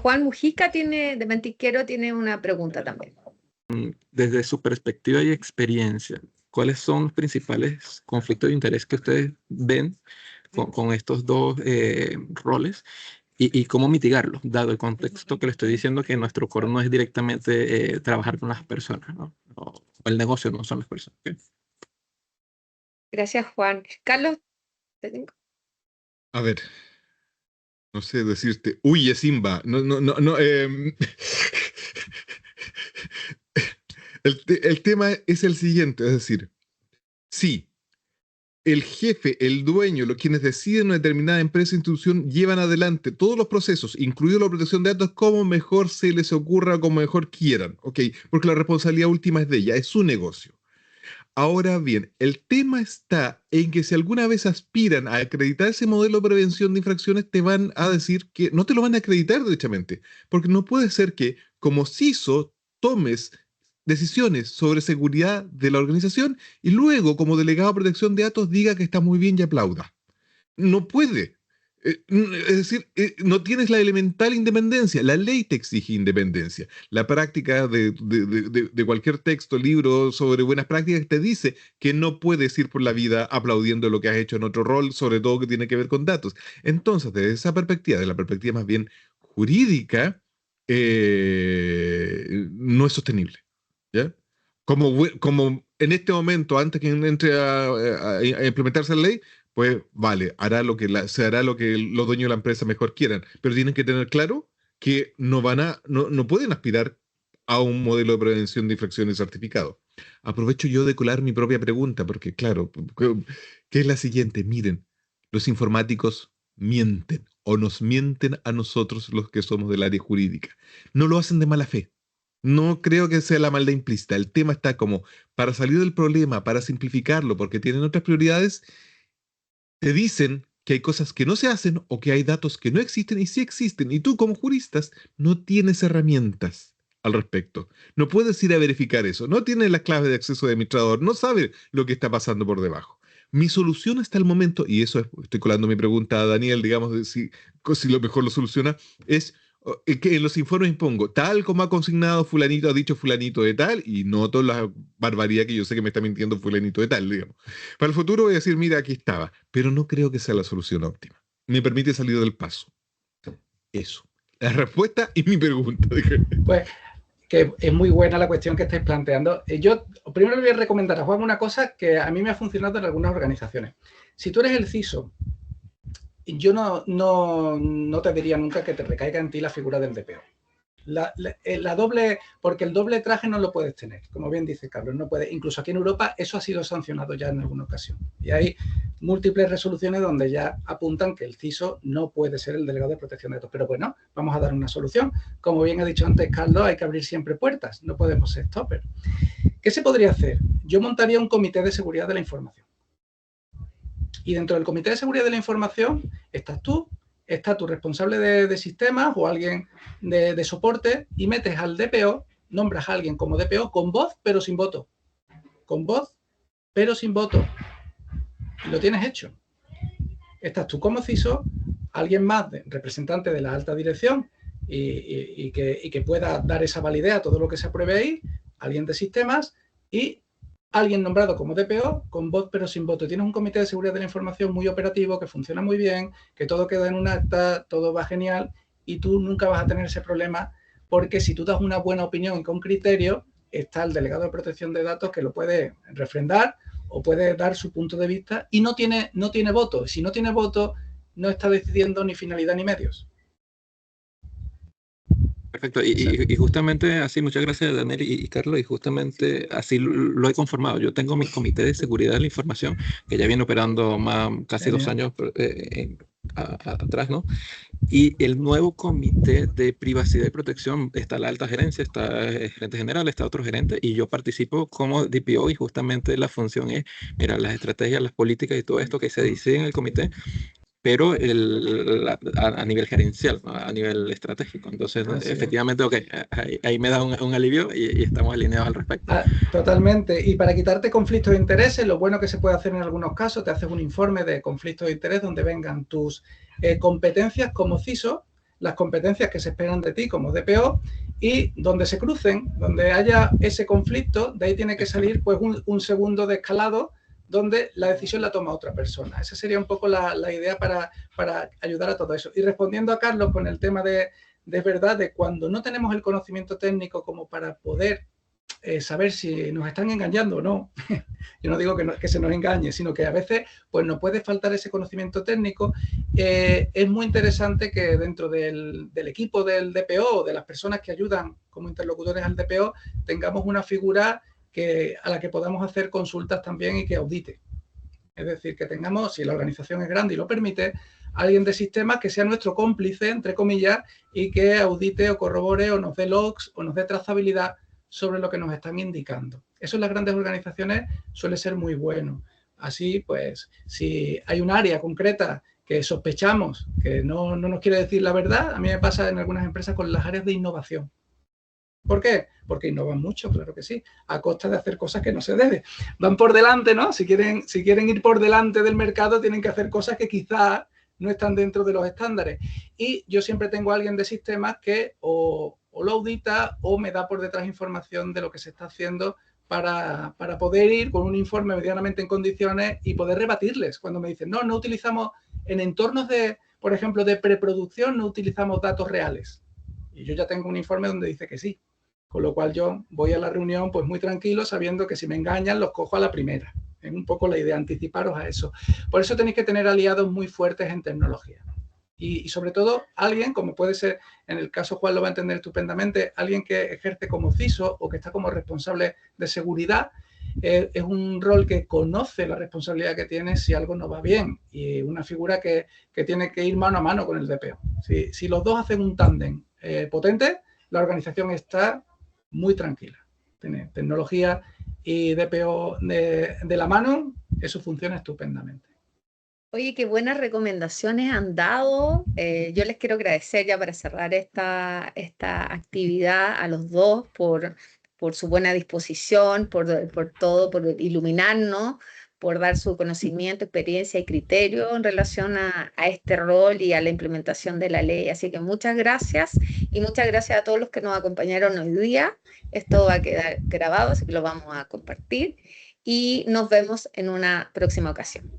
Juan Mujica de Mentiquero tiene una pregunta también. Desde su perspectiva y experiencia, ¿cuáles son los principales conflictos de interés que ustedes ven con estos dos roles y cómo mitigarlos, dado el contexto que le estoy diciendo que nuestro core no es directamente trabajar con las personas, ¿no? O el negocio no son las personas. ¿Okay? Gracias, Juan. Carlos, A ver, no sé decirte, huye Simba. No, no, no, no. El tema es el siguiente, es decir, sí, el jefe, el dueño, los quienes deciden una determinada empresa o institución llevan adelante todos los procesos, incluido la protección de datos, como mejor se les ocurra, como mejor quieran, ¿ok? Porque la responsabilidad última es de ella, es su negocio. Ahora bien, el tema está en que si alguna vez aspiran a acreditar ese modelo de prevención de infracciones, te van a decir que no te lo van a acreditar derechamente, porque no puede ser que como CISO tomes decisiones sobre seguridad de la organización y luego como delegado de protección de datos diga que está muy bien y aplauda. No puede. Es decir, no tienes la elemental independencia. La ley te exige independencia. La práctica de cualquier texto, libro sobre buenas prácticas te dice que no puedes ir por la vida aplaudiendo lo que has hecho en otro rol, sobre todo que tiene que ver con datos. Entonces, desde esa perspectiva, de la perspectiva más bien jurídica, no es sostenible. ¿Ya? Como en este momento, antes que entre a implementarse la ley, pues vale, se hará lo que los dueños de la empresa mejor quieran, pero tienen que tener claro que no pueden aspirar a un modelo de prevención de infracciones certificado. Aprovecho yo de colar mi propia pregunta, porque claro, que es la siguiente, miren, los informáticos mienten o nos mienten a nosotros los que somos del área jurídica. No lo hacen de mala fe. No creo que sea la maldad implícita. El tema está como, para salir del problema, para simplificarlo, porque tienen otras prioridades, te dicen que hay cosas que no se hacen o que hay datos que no existen y sí existen. Y tú como juristas no tienes herramientas al respecto. No puedes ir a verificar eso. No tienes las claves de acceso de administrador. No sabes lo que está pasando por debajo. Mi solución hasta el momento, y eso estoy colando mi pregunta a Daniel, digamos, de si lo mejor lo soluciona, es que en los informes pongo, tal como ha consignado fulanito, ha dicho fulanito de tal, y no toda la barbaridad que yo sé que me está mintiendo fulanito de tal, digamos. Para el futuro voy a decir, mira, aquí estaba, pero no creo que sea la solución óptima. Me permite salir del paso. Eso. La respuesta y mi pregunta. Pues que es muy buena la cuestión que estáis planteando. Yo primero le voy a recomendar a Juan una cosa que a mí me ha funcionado en algunas organizaciones. Si tú eres el CISO, yo no te diría nunca que te recaiga en ti la figura del DPO. Porque el doble traje no lo puedes tener, como bien dice Carlos, no puede. Incluso aquí en Europa eso ha sido sancionado ya en alguna ocasión. Y hay múltiples resoluciones donde ya apuntan que el CISO no puede ser el delegado de protección de datos. Pero bueno, vamos a dar una solución. Como bien ha dicho antes Carlos, hay que abrir siempre puertas, no podemos ser stopper. ¿Qué se podría hacer? Yo montaría un comité de seguridad de la información. Y dentro del comité de seguridad de la información estás tú, está tu responsable de sistemas o alguien de soporte y metes al DPO, nombras a alguien como DPO con voz pero sin voto. Con voz pero sin voto. Y lo tienes hecho. Estás tú como CISO, alguien más, representante de la alta dirección y que pueda dar esa validez a todo lo que se apruebe ahí, alguien de sistemas y alguien nombrado como DPO con voz pero sin voto. Tienes un comité de seguridad de la información muy operativo, que funciona muy bien, que todo queda en un acta, todo va genial y tú nunca vas a tener ese problema porque si tú das una buena opinión y con criterio, está el delegado de protección de datos que lo puede refrendar o puede dar su punto de vista y no tiene voto. Si no tiene voto, no está decidiendo ni finalidad ni medios. Perfecto, y justamente así, muchas gracias Daniel y Carlos, y justamente así lo he conformado. Yo tengo mi comité de seguridad de la información, que ya viene operando casi 2 años atrás, ¿no? Y el nuevo comité de privacidad y protección, está la alta gerencia, está el gerente general, está otro gerente, y yo participo como DPO, y justamente la función es, mira, las estrategias, las políticas y todo esto que se dice en el comité, pero a nivel gerencial, ¿no? A nivel estratégico. Entonces, efectivamente, ok, ahí me da un alivio y estamos alineados al respecto. Totalmente. Y para quitarte conflictos de intereses, lo bueno que se puede hacer en algunos casos, te haces un informe de conflictos de interés donde vengan tus competencias como CISO, las competencias que se esperan de ti como DPO y donde se crucen, donde haya ese conflicto, de ahí tiene que salir pues un segundo de escalado donde la decisión la toma otra persona. Esa sería un poco la idea para ayudar a todo eso. Y respondiendo a Carlos con el tema de verdad, de cuando no tenemos el conocimiento técnico como para poder saber si nos están engañando o no. Yo no digo que se nos engañe, sino que a veces pues, nos puede faltar ese conocimiento técnico. Es muy interesante que dentro del equipo del DPO o de las personas que ayudan como interlocutores al DPO tengamos una figura a la que podamos hacer consultas también y que audite. Es decir, que tengamos, si la organización es grande y lo permite, alguien de sistemas que sea nuestro cómplice, entre comillas, y que audite o corrobore o nos dé logs o nos dé trazabilidad sobre lo que nos están indicando. Eso en las grandes organizaciones suele ser muy bueno. Así, pues, si hay un área concreta que sospechamos que no nos quiere decir la verdad, a mí me pasa en algunas empresas con las áreas de innovación. ¿Por qué? Porque innovan mucho, claro que sí, a costa de hacer cosas que no se debe. Van por delante, ¿no? Si quieren ir por delante del mercado, tienen que hacer cosas que quizás no están dentro de los estándares. Y yo siempre tengo a alguien de sistemas que o lo audita o me da por detrás información de lo que se está haciendo para poder ir con un informe medianamente en condiciones y poder rebatirles. Cuando me dicen, no utilizamos en entornos de, por ejemplo, de preproducción, no utilizamos datos reales. Y yo ya tengo un informe donde dice que sí. Con lo cual yo voy a la reunión pues muy tranquilo, sabiendo que si me engañan los cojo a la primera. Es un poco la idea, anticiparos a eso. Por eso tenéis que tener aliados muy fuertes en tecnología. Y sobre todo alguien, como puede ser, en el caso Juan lo va a entender estupendamente, alguien que ejerce como CISO o que está como responsable de seguridad, es un rol que conoce la responsabilidad que tiene si algo no va bien. Y una figura que tiene que ir mano a mano con el DPO. Si los dos hacen un tándem potente, la organización está muy tranquila. Tiene tecnología y DPO de la mano, eso funciona estupendamente. Oye, qué buenas recomendaciones han dado. Yo les quiero agradecer ya para cerrar esta actividad a los dos por su buena disposición, por todo, por iluminarnos, por dar su conocimiento, experiencia y criterio en relación a este rol y a la implementación de la ley. Así que muchas gracias y muchas gracias a todos los que nos acompañaron hoy día. Esto va a quedar grabado, así que lo vamos a compartir y nos vemos en una próxima ocasión.